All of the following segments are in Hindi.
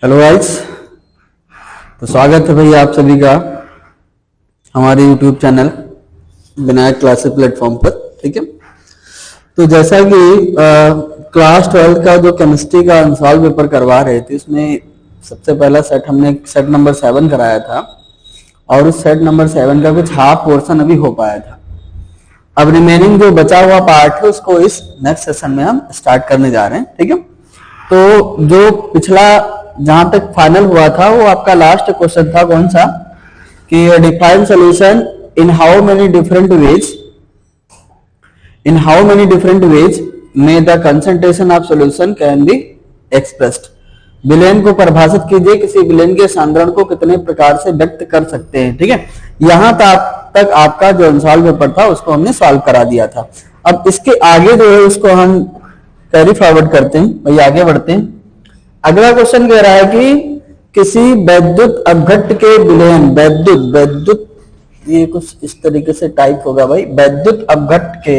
Hello guys. तो स्वागत है भैया आप सभी का हमारे YouTube channel Vinayak classes platform पर। ठीक है, तो जैसा कि क्लास 12 का जो केमिस्ट्री का अनसॉल्व पेपर करवा रहे थे, उसमें सबसे पहला सेट हमने सेट नंबर 7 कराया था और उस सेट नंबर 7 का कुछ हाफ पोर्शन अभी हो पाया था। अब रिमेनिंग जो बचा हुआ पार्ट है उसको इस नेक्स्ट सेशन में हम स्टार्ट करने जा रहे हैं। ठीक है, तो जो पिछला जहां तक फाइनल हुआ था वो आपका लास्ट क्वेश्चन था कौन सा, कि define solution in how many different ways में the concentration of solution can be expressed. विलेन को परिभाषित कीजिए, किसी विलेन के सांद्रण को कितने प्रकार से व्यक्त कर सकते हैं। ठीक है, यहां तक आपका जो अनसॉल्व पेपर था उसको हमने सॉल्व करा दिया था। अब इसके आगे जो है उसको हम कैरी फॉरवर्ड करते हैं, वही आगे बढ़ते हैं। अगला क्वेश्चन कह रहा है कि किसी वैद्युत अपघट्ट के विलेन, वैद्युत ये कुछ इस तरीके से टाइप होगा भाई, वैद्युत अपघट्ट के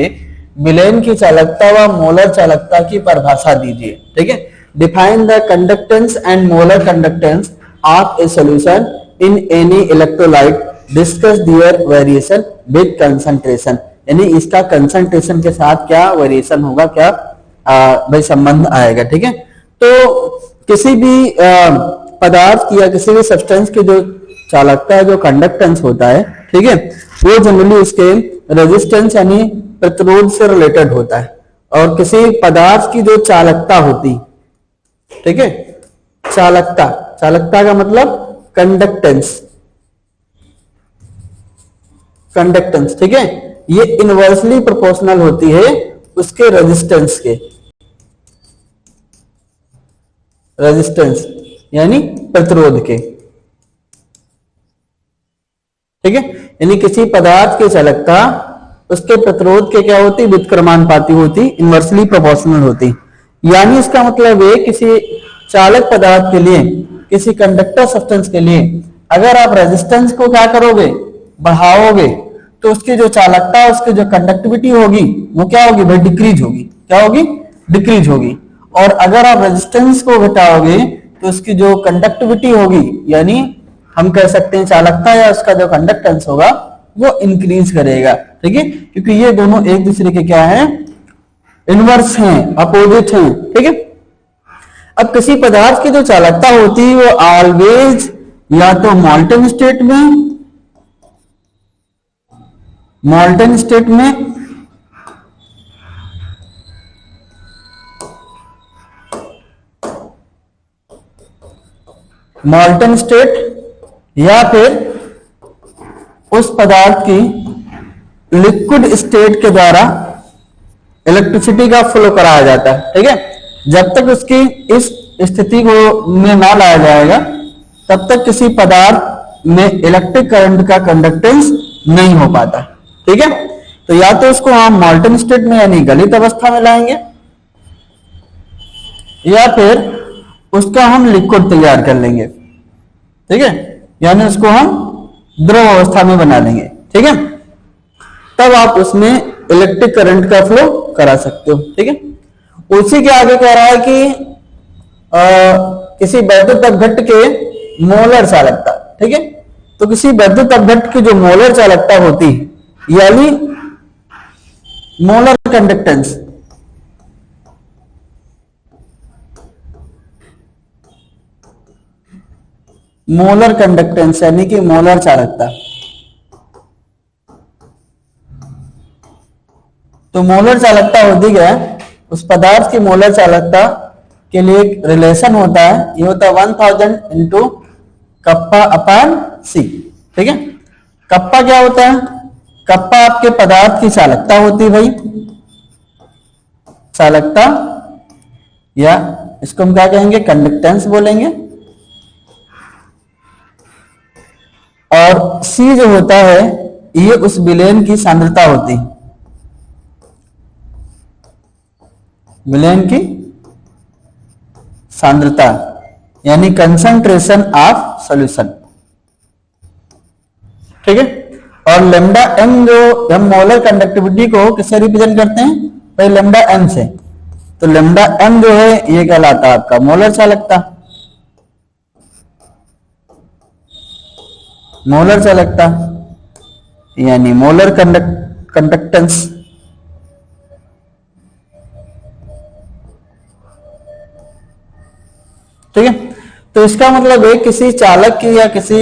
विलेन की चालकता व मोलर चालकता की परिभाषा दीजिए। ठीक है, define the conductance and molar conductance of a solution in any electrolyte, discuss their variation with concentration. यानी इसका कंसंट्रेशन के साथ क्या वेरिएशन होगा, क्या भाई संबंध आएगा। ठीक है, तो किसी भी पदार्थ की या किसी भी सब्सटेंस की जो चालकता है, जो कंडक्टेंस होता है, ठीक है, वो जनरली उसके रेजिस्टेंस यानी प्रतिरोध से रिलेटेड होता है। और किसी पदार्थ की जो चालकता होती, ठीक है, चालकता का मतलब कंडक्टेंस, ठीक है, ये इनवर्सली प्रोपोर्शनल होती है उसके रेजिस्टेंस यानी प्रतिरोध के। ठीक है, यानी किसी पदार्थ की चालकता उसके प्रतिरोध के क्या होती, व्युत्क्रमानुपाती होती, इनवर्सली प्रोपोर्शनल होती। यानी इसका मतलब है किसी चालक पदार्थ के लिए, किसी कंडक्टर सब्सटेंस के लिए अगर आप रेजिस्टेंस को क्या करोगे, बढ़ाओगे, तो उसकी जो चालकता, उसकी जो कंडक्टिविटी होगी वो क्या होगी भाई, डिक्रीज होगी। क्या होगी, डिक्रीज होगी। और अगर आप रेजिस्टेंस को घटाओगे तो उसकी जो कंडक्टिविटी होगी, यानी हम कह सकते हैं चालकता या उसका जो कंडक्टेंस होगा वो इंक्रीज करेगा। ठीक है, क्योंकि ये दोनों एक दूसरे के क्या है, इनवर्स हैं, अपोजिट हैं। ठीक है, अब किसी पदार्थ की जो चालकता होती है वो ऑलवेज या तो मॉल्टन स्टेट में मॉल्टन स्टेट या फिर उस पदार्थ की लिक्विड स्टेट के द्वारा इलेक्ट्रिसिटी का फ्लो कराया जाता है। ठीक है, जब तक उसकी इस स्थिति को में ना लाया जाएगा तब तक किसी पदार्थ में इलेक्ट्रिक करंट का कंडक्टेंस नहीं हो पाता। ठीक है, तो या तो उसको हम मॉल्टन स्टेट में यानी गलित अवस्था में लाएंगे या फिर उसका हम लिक्विड तैयार कर लेंगे। ठीक है, यानी उसको हम द्रव अवस्था में बना लेंगे। ठीक है, तब आप उसमें इलेक्ट्रिक करंट का फ्लो करा सकते हो। ठीक है, उसी के आगे कह रहा है कि किसी वैद्युत अपघट्ट के मोलर चालकता। ठीक है, तो किसी वैद्युत अपघट्ट की जो मोलर चालकता होती यानी मोलर कंडक्टेंस, यानी कि मोलर चालकता, तो मोलर चालकता होती क्या है, उस पदार्थ की मोलर चालकता के लिए एक रिलेशन होता है, ये होता है 1000 इंटू कप्पा अपान सी। ठीक है, कप्पा क्या होता है, कप्पा आपके पदार्थ की चालकता होती है भाई, चालकता, या इसको हम क्या कहेंगे, कंडक्टेंस बोलेंगे। और सी जो होता है ये उस विलेन की सांद्रता होती, विलेन की सांद्रता यानी कंसंट्रेशन ऑफ सॉल्यूशन। ठीक है, और लेमडा एम, जो हम मोलर कंडक्टिविटी को किससे रिप्रेजेंट करते हैं भाई, लेमडा एम से। तो लेमडा एम जो है ये कहलाता है आपका मोलर चालकता। मोलर चालकता यानी मोलर कंडक्टेंस। ठीक है, तो इसका मतलब है किसी चालक की या किसी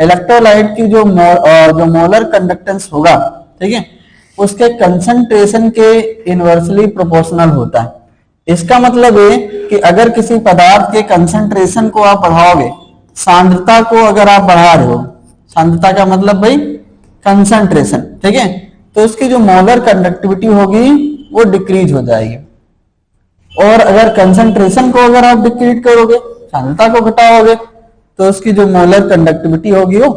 इलेक्ट्रोलाइट की जो मोलर कंडक्टेंस होगा, ठीक है, उसके कंसंट्रेशन के इनवर्सली प्रोपोर्शनल होता है। इसका मतलब है कि अगर किसी पदार्थ के कंसंट्रेशन को आप बढ़ाओगे, सांद्रता को अगर आप बढ़ा रहे हो, सांद्रता का मतलब भाई कंसंट्रेशन, ठीक है, तो उसकी जो मोलर कंडक्टिविटी होगी वो डिक्रीज हो जाएगी। और अगर कंसंट्रेशन को अगर आप डिक्रीज करोगे, सांद्रता को घटाओगे, तो उसकी जो मोलर कंडक्टिविटी होगी वो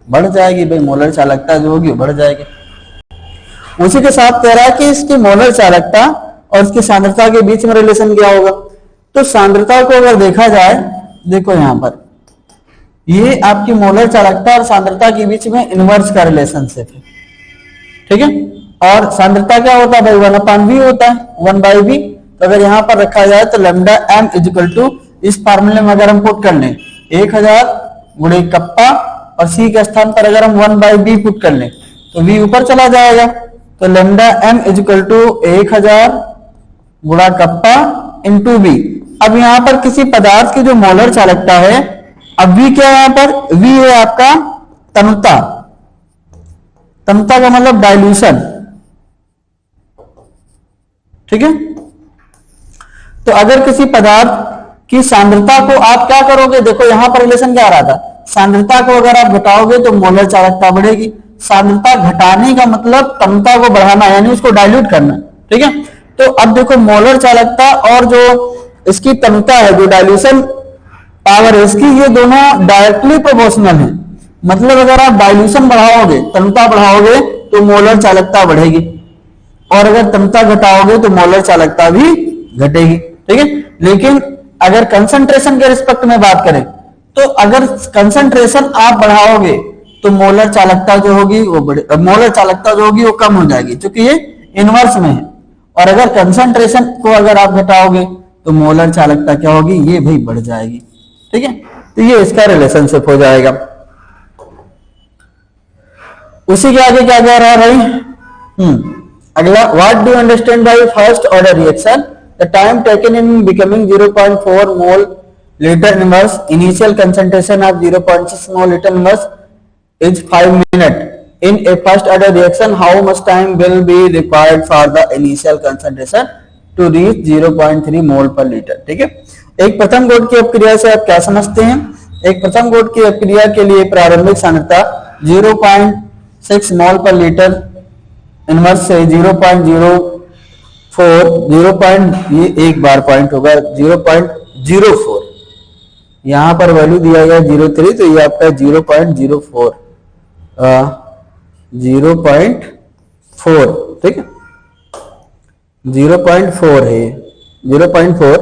बढ़ जाएगी, भाई मोलर चालकता जो होगी वो बढ़ जाएगी। उसी के साथ कह रहा है कि इसकी मोलर चालकता और इसकी सांद्रता के बीच में रिलेशन क्या होगा। तो सांद्रता को अगर देखा जाए, देखो यहां पर ये आपकी मोलर चालकता और सांद्रता के बीच में इनवर्स का रिलेशनशिप है, ठीक है। और सांद्रता क्या होता है भाई, 1/v होता है, 1/v। तो अगर यहां पर रखा जाए तो लैम्डा m इक्वल टू, इस फार्मूले में अगर हम पुट कर लें 1000 गुणे कप्पा, और c के स्थान पर अगर हम 1/v पुट कर लें तो v ऊपर चला जाएगा। तो लैम्डा m इक्वल टू 1000 गुणा कप्पा इंटू v। अब यहाँ पर किसी पदार्थ की जो मोलर चालकता है, अब v क्या है, यहाँ पर v है आपका तनुता। तनुता का मतलब डाइल्यूशन, ठीक है। तो अगर किसी पदार्थ की सांद्रता को आप क्या करोगे, देखो यहां पर रिलेशन क्या आ रहा था, सांद्रता को अगर आप घटाओगे तो मोलर चालकता बढ़ेगी। सांद्रता घटाने का मतलब तनुता को बढ़ाना, यानी उसको डाइल्यूट करना, ठीक है। तो अब देखो मोलर चालकता और जो इसकी तनुता है, जो डाइल्यूशन पावर है इसकी, ये दोनों डायरेक्टली प्रोपोर्शनल है। मतलब अगर आप डाइल्यूशन बढ़ाओगे, तनुता बढ़ाओगे तो मोलर चालकता बढ़ेगी, और अगर तनुता घटाओगे तो मोलर चालकता भी घटेगी, ठीक है। लेकिन अगर कंसंट्रेशन के रिस्पेक्ट में बात करें, तो अगर कंसंट्रेशन आप बढ़ाओगे तो मोलर चालकता जो होगी वो मोलर चालकता जो होगी वो कम हो जाएगी, क्योंकि ये इनवर्स में है। और अगर कंसंट्रेशन को अगर आप घटाओगे तो मोलर चालकता क्या होगी, ये भी बढ़ जाएगी, ठीक है। तो ये इसका रिलेशनशिप हो जाएगा। उसी के आगे क्या कह रहा है भाई, अगला, what do understand by first order reaction, the time taken in becoming 0.4 mole litre inverse, initial concentration of 0.6 mole litre inverse is 5 minutes. In a first order reaction, how much time will be required for the initial concentration to reach 0.3 मोल पर लीटर, ठीक है। एक प्रथम कोट की अपक्रिया से आप क्या समझते हैं, एक प्रथम कोट की अपक्रिया के लिए प्रारंभिक सांद्रता 0.6 मोल पर लीटर इनवर्स से 0.04 ये एक बार पॉइंट होगा 0.04, यहां पर वैल्यू दिया गया 0.3, तो ये आपका 0.04 0.4, ठीक है, 0.4 है, 0.4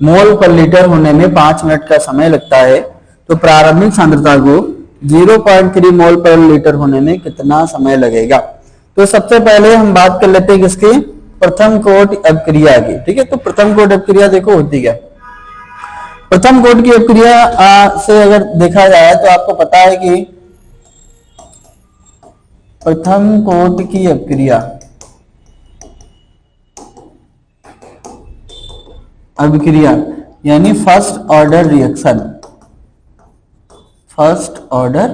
मोल पर लीटर होने में 5 मिनट का समय लगता है। तो प्रारंभिक सांद्रता को 0.3 मोल पर लीटर होने में कितना समय लगेगा। तो सबसे पहले हम बात कर लेते हैं किसकी, प्रथम कोट अपक्रिया की, ठीक है। तो प्रथम कोट अपक्रिया देखो होती क्या, प्रथम कोट की अपक्रिया से अगर देखा जाए तो आपको पता है कि प्रथम कोट की अपक्रिया, अभिक्रिया यानी first order reaction, first order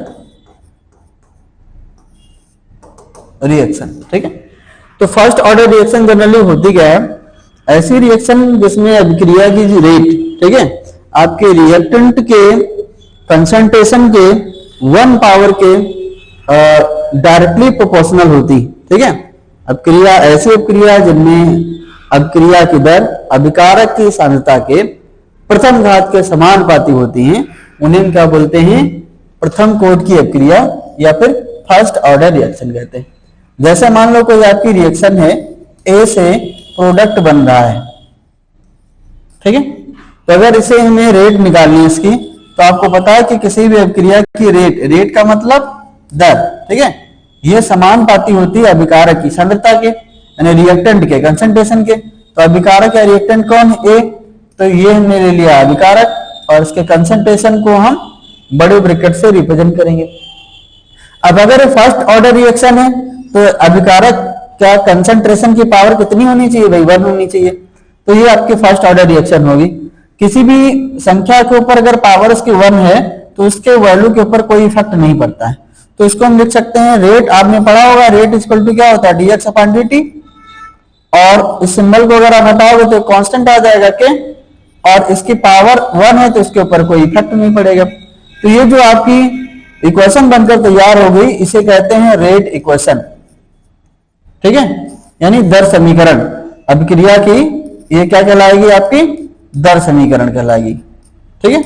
reaction, ठीक है। तो फर्स्ट ऑर्डर रिएक्शन जनरली होती क्या है, ऐसी रिएक्शन जिसमें अभिक्रिया की रेट, ठीक है, आपके रिएक्टेंट के कंसंट्रेशन के 1 पावर के डायरेक्टली प्रोपोर्शनल होती, ठीक है। अपक्रिया ऐसी अपक्रिया जिनमें अपक्रिया की दर अभिकारक की सांद्रता के प्रथम घात के समानुपाती होती हैं, उन्हें क्या बोलते हैं, प्रथम कोट की अपक्रिया या फिर फर्स्ट ऑर्डर रिएक्शन कहते हैं। जैसे मान लो कोई आपकी रिएक्शन है, ए से प्रोडक्ट बन रहा है, ठीक है। तो अगर इसे हमें रेट निकालनी है इसकी, तो आपको पता है कि किसी भी अपक्रिया की रेट का मतलब दर, ठीक है, ये समानुपाती होती है अभिकारक की सांद्रता के, यानी रिएक्टेंट के कंसंट्रेशन के। तो अभिकारक या रिएक्टेंट कौन है, ए, तो ये हमने ले लिया अभिकारक, और इसके कंसंट्रेशन को हम बड़े ब्रैकेट से रिप्रेजेंट करेंगे, अब अगर फर्स्ट ऑर्डर रिएक्शन है तो अभिकारक क्या कंसंट्रेशन की पावर कितनी होनी चाहिए भाई, 1 होनी चाहिए। तो ये आपकी फर्स्ट ऑर्डर रिएक्शन होगी। किसी भी संख्या के ऊपर अगर पावर उसकी 1 है तो उसके वैल्यू के ऊपर कोई इफेक्ट नहीं पड़ता है। तो इसको हम लिख सकते हैं रेट, आपने पढ़ा होगा रेट इक्वल टू क्या होता है, dx अपॉन dt। और इस सिंबल को अगर आप हटाओगे तो कांस्टेंट आ जाएगा के, और इसकी पावर 1 है तो इसके ऊपर कोई इफेक्ट नहीं पड़ेगा। तो ये जो आपकी इक्वेशन बनकर तैयार हो गई इसे कहते हैं रेट इक्वेशन, ठीक है, यानी दर समीकरण। अभिक्रिया की ये क्या कहलाएगी, आपकी दर समीकरण कहलाएगी, ठीक है।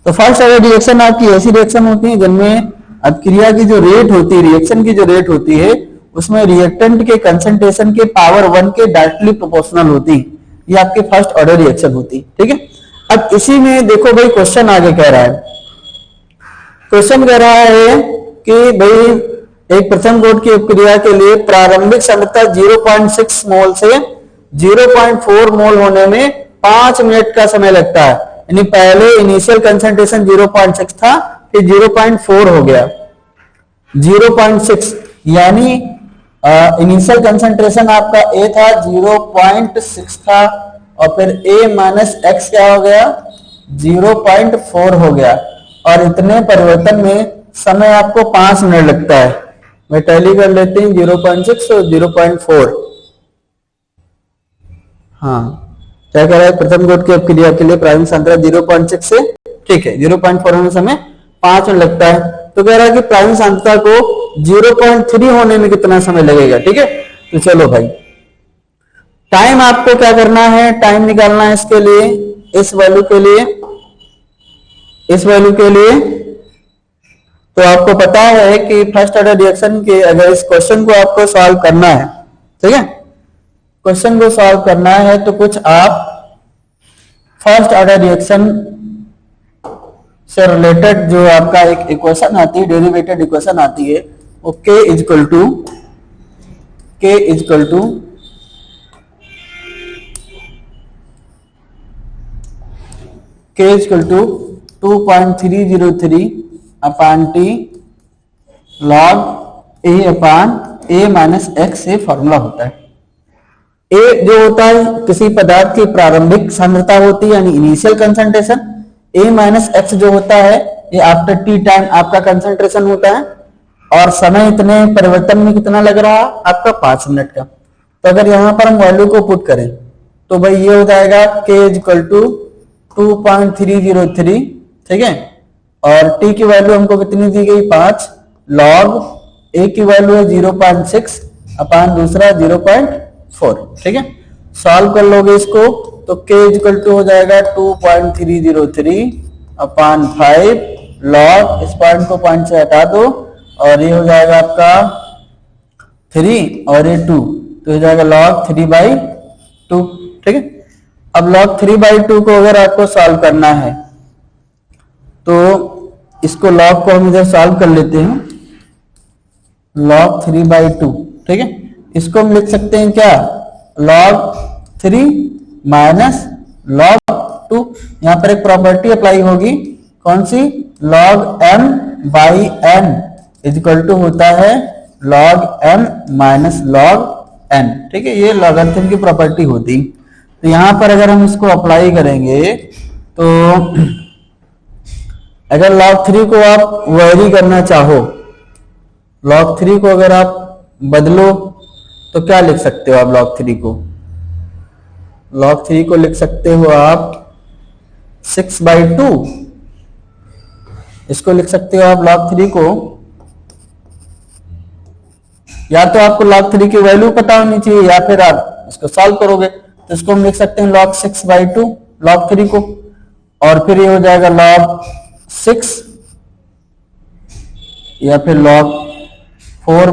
तो फर्स्ट ऑर्डर रिएक्शन आपकी ऐसी रिएक्शन होती है जिनमें अभिक्रिया की जो रेट होती है, रिएक्शन की जो रेट होती है उसमें रिएक्टेंट के कंसंट्रेशन के पावर 1 के डायरेक्टली प्रोपोर्शनल होती है। ये आपकी फर्स्ट ऑर्डर रिएक्शन होती है, ठीक है। अब इसी में देखो भाई क्वेश्चन आगे कह रहा है, क्वेश्चन कह रहा है कि भाई एक प्रथम कोट की अभिक्रिया के लिए प्रारंभिक सांद्रता 0.6 मोल से 0.4 मोल होने में 5 मिनट का समय लगता है। यानी पहले इनिशियल कंसंट्रेशन 0.6 था, फिर 0.4 हो गया 0.6, यानी इनिशियल कंसंट्रेशन आपका A था 0.6 था, और फिर A माइनस एक्स क्या हो गया 0.4 हो गया, और इतने परिवर्तन में समय आपको 5 मिनट लगता है। मैं टैली कर लेते हैं 0.6 और 0.4। हाँ क्या कह रहा है, प्रथम कोट की अभिक्रिया के लिए प्रारंभिक सांद्रता 0.6 से, ठीक है, 0.4 होने समय 5 मिनट लगता है। तो कह रहा है कि प्रारंभिक सांद्रता को 0.3 होने में कितना समय लगेगा, ठीक है। तो चलो भाई टाइम आपको क्या करना है, टाइम निकालना है इसके लिए, इस वैल्यू के लिए, इस वैल्यू के लिए। तो आपको पता है कि फर्स्ट ऑर्डर रिएक्शन के अगर इस क्वेश्चन को आपको सॉल्व करना है, ठीक है, क्वेश्चन को सॉल्व करना है तो कुछ आप फर्स्ट ऑर्डर रिएक्शन से रिलेटेड जो आपका एक इक्वेशन आती है, डेरिवेटेड इक्वेशन आती है, वो k equal to 2.303 upon t log a upon a minus x, ये फॉर्मूला होता है। a जो होता है किसी पदार्थ की प्रारंभिक सांद्रता होती है यानी initial concentration, a minus x जो होता है ये आफ्टर टी टाइम आपका कंसंट्रेशन होता है, और समय इतने परिवर्तन में कितना लग रहा है आपका 5 मिनट का। तो अगर यहां पर हम वैल्यू को पुट करें तो भाई ये हो जाएगा k इक्वल टू 2.303, ठीक है, और t की वैल्यू हमको कितनी दी गई 5, log a की वैल्यू है 0.6 अपान दूसरा 0.4, ठीक है। सॉल्व कर लोगे इसको तो k इक्वल टू हो जाएगा 2.303 अपान 5 log, इस पॉइंट को पॉइंट से हटा दो और ये हो जाएगा आपका 3 और ये 2, तो हो जाएगा log 3/2, ठीक है। अब log 3/2 को अगर आपको सॉल्व करना है तो इसको log को हम इधर सॉल्व कर लेते हैं, log 3/2, ठीक है। इसको हम लिख सकते हैं क्या, log 3 माइनस log 2। यहां पर एक प्रॉपर्टी अप्लाई होगी, कौन सी, log m/n इक्वल टू होता है log m minus log n, ठीक है, ये लॉगरिथम की प्रॉपर्टी होती। तो यहां पर अगर हम इसको अप्लाई करेंगे तो अगर log 3 को आप वेरी करना चाहो, log 3 को अगर आप बदलो तो क्या लिख सकते हो आप, log 3 को, log 3 को लिख सकते हो आप 6/2, इसको लिख सकते हो आप log 3 को, या तो आपको log 3 की वैल्यू पता होनी चाहिए या फिर आप इसको सॉल्व करोगे। तो इसको हम लिख सकते हैं log 6/2 log 3 को, और फिर ये हो जाएगा log 6 या फिर log 4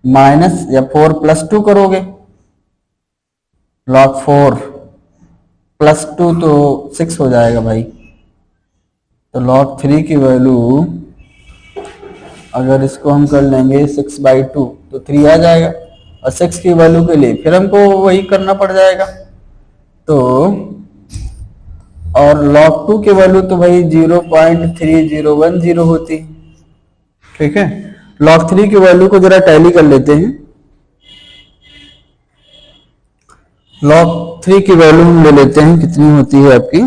माइनस या 4 प्लस 2 करोगे, log 4 प्लस 2 तो 6 हो जाएगा भाई। तो log 3 की वैल्यू अगर इसको हम कर लेंगे 6/2 तो 3 आ जाएगा, और 6 की वैल्यू के लिए फिर हमको वही करना पड़ जाएगा। तो और log 2 की वैल्यू तो भाई 0.3010 होती है, ठीक है। log 3 की वैल्यू को जरा टैली कर लेते हैं। log 3 की वैल्यू हम ले लेते हैं, कितनी होती है आपकी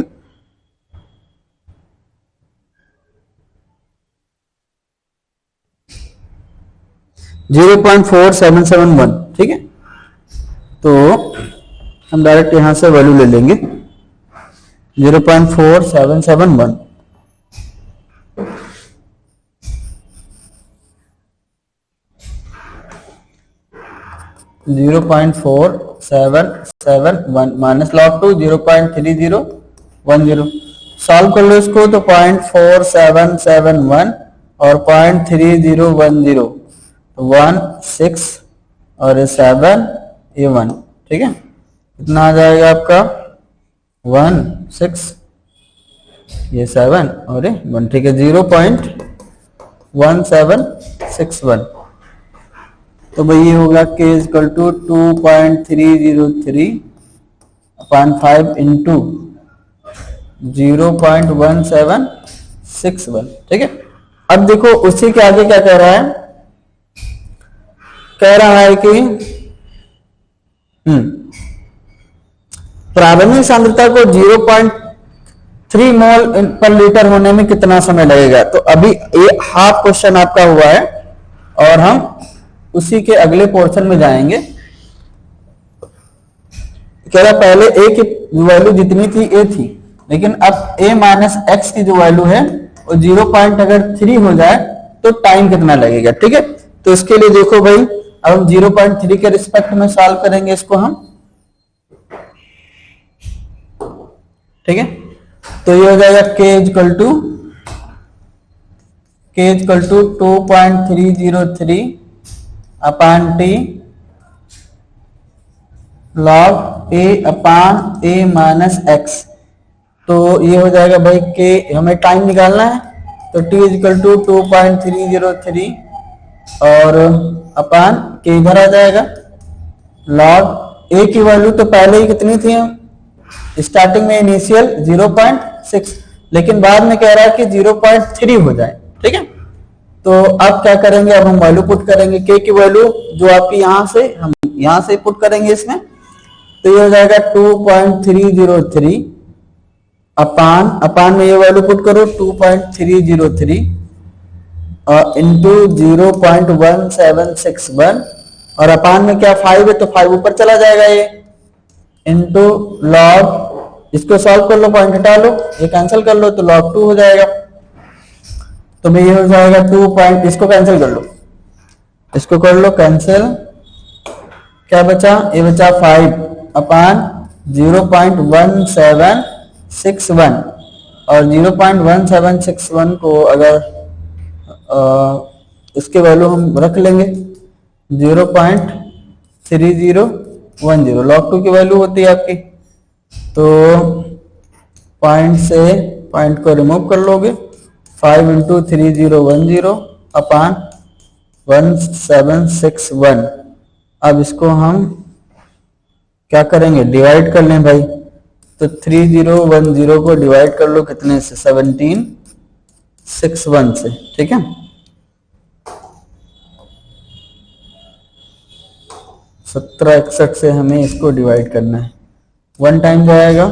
0.4771। ठीक है, तो हम डायरेक्ट यहां से वैल्यू ले लेंगे 0.4771। 0.4771 माइनस log 2 0.3010। सॉल्व कर लो इसको तो 0.4771 और 0.3010 तो 1 6 और 7 ये 1। ठीक है, कितना आ जाएगा आपका 1 6 ये 7 और ये 1। ठीक है, 0.1761। तो भाई ये होगा k equal to 2.303 upon 5 into 0.1761। ठीक है, अब देखो उसी के आगे क्या कह रहा है, कह रहा है कि प्रारंभिक सांद्रता को 0.3 मोल पर लीटर होने में कितना समय लगेगा। तो अभी ये हाफ क्वेश्चन आपका हुआ है और हम उसी के अगले पोर्शन में जाएंगे। कह रहा पहले a की वैल्यू जितनी थी a थी, लेकिन अब a माइनस एक्स की जो वैल्यू है वो 0.3 हो जाए तो टाइम कितना लगेगा। ठीक है, तो इसके लिए देखो भाई, अब हम 0.3 के रिस्पेक्ट में सॉल्व करेंगे इसको हम। ठीक है, तो ये हो जाएगा k equal to 2.303 upon t log a upon a minus x. तो ये हो जाएगा भाई k, हमें टाइम निकालना है तो t इक्वल टू 2.303 और अपान k इधर आ जाएगा। लॉग a की वैल्यू तो पहले ही कितनी थी, हम स्टार्टिंग में इनिशियल 0.6, लेकिन बाद में कह रहा है कि 0.3 हो जाए। ठीक है, तो अब क्या करेंगे, अब हम वैल्यू पुट करेंगे k की वैल्यू जो आपकी यहां से, हम यहां से पुट करेंगे इसमें। तो ये हो जाएगा 2.303 अपान में ये वैल्यू पुट करो 2.303 इंटू 0.1761 और अपान में क्या 5 है तो 5 ऊपर चला जाएगा ये, इंटू लॉग, इसको सॉल्व कर लो, पॉइंट हटा लो, ये कैंसिल कर लो तो log 2 हो जाएगा। तो मैं ये हो जाएगा 2 पॉइंट, इसको कैंसिल कर लो, इसको कर लो कैंसिल, क्या बचा, ये बचा 5 अपान 0.1761 और 0.1761 को अगर इसके वैल्यू हम रख लेंगे 0.3010, log 2 की वैल्यू होती है आपकी। तो पॉइंट से पॉइंट को रिमूव कर लोगे, 5 इंटू 3010 अपान 1761। अब इसको हम क्या करेंगे, डिवाइड कर लें भाई। तो 3010 को डिवाइड कर लो कितने से, 1761 से। ठीक है, 1761 से हमें इसको डिवाइड करना है। 1 टाइम जाएगा,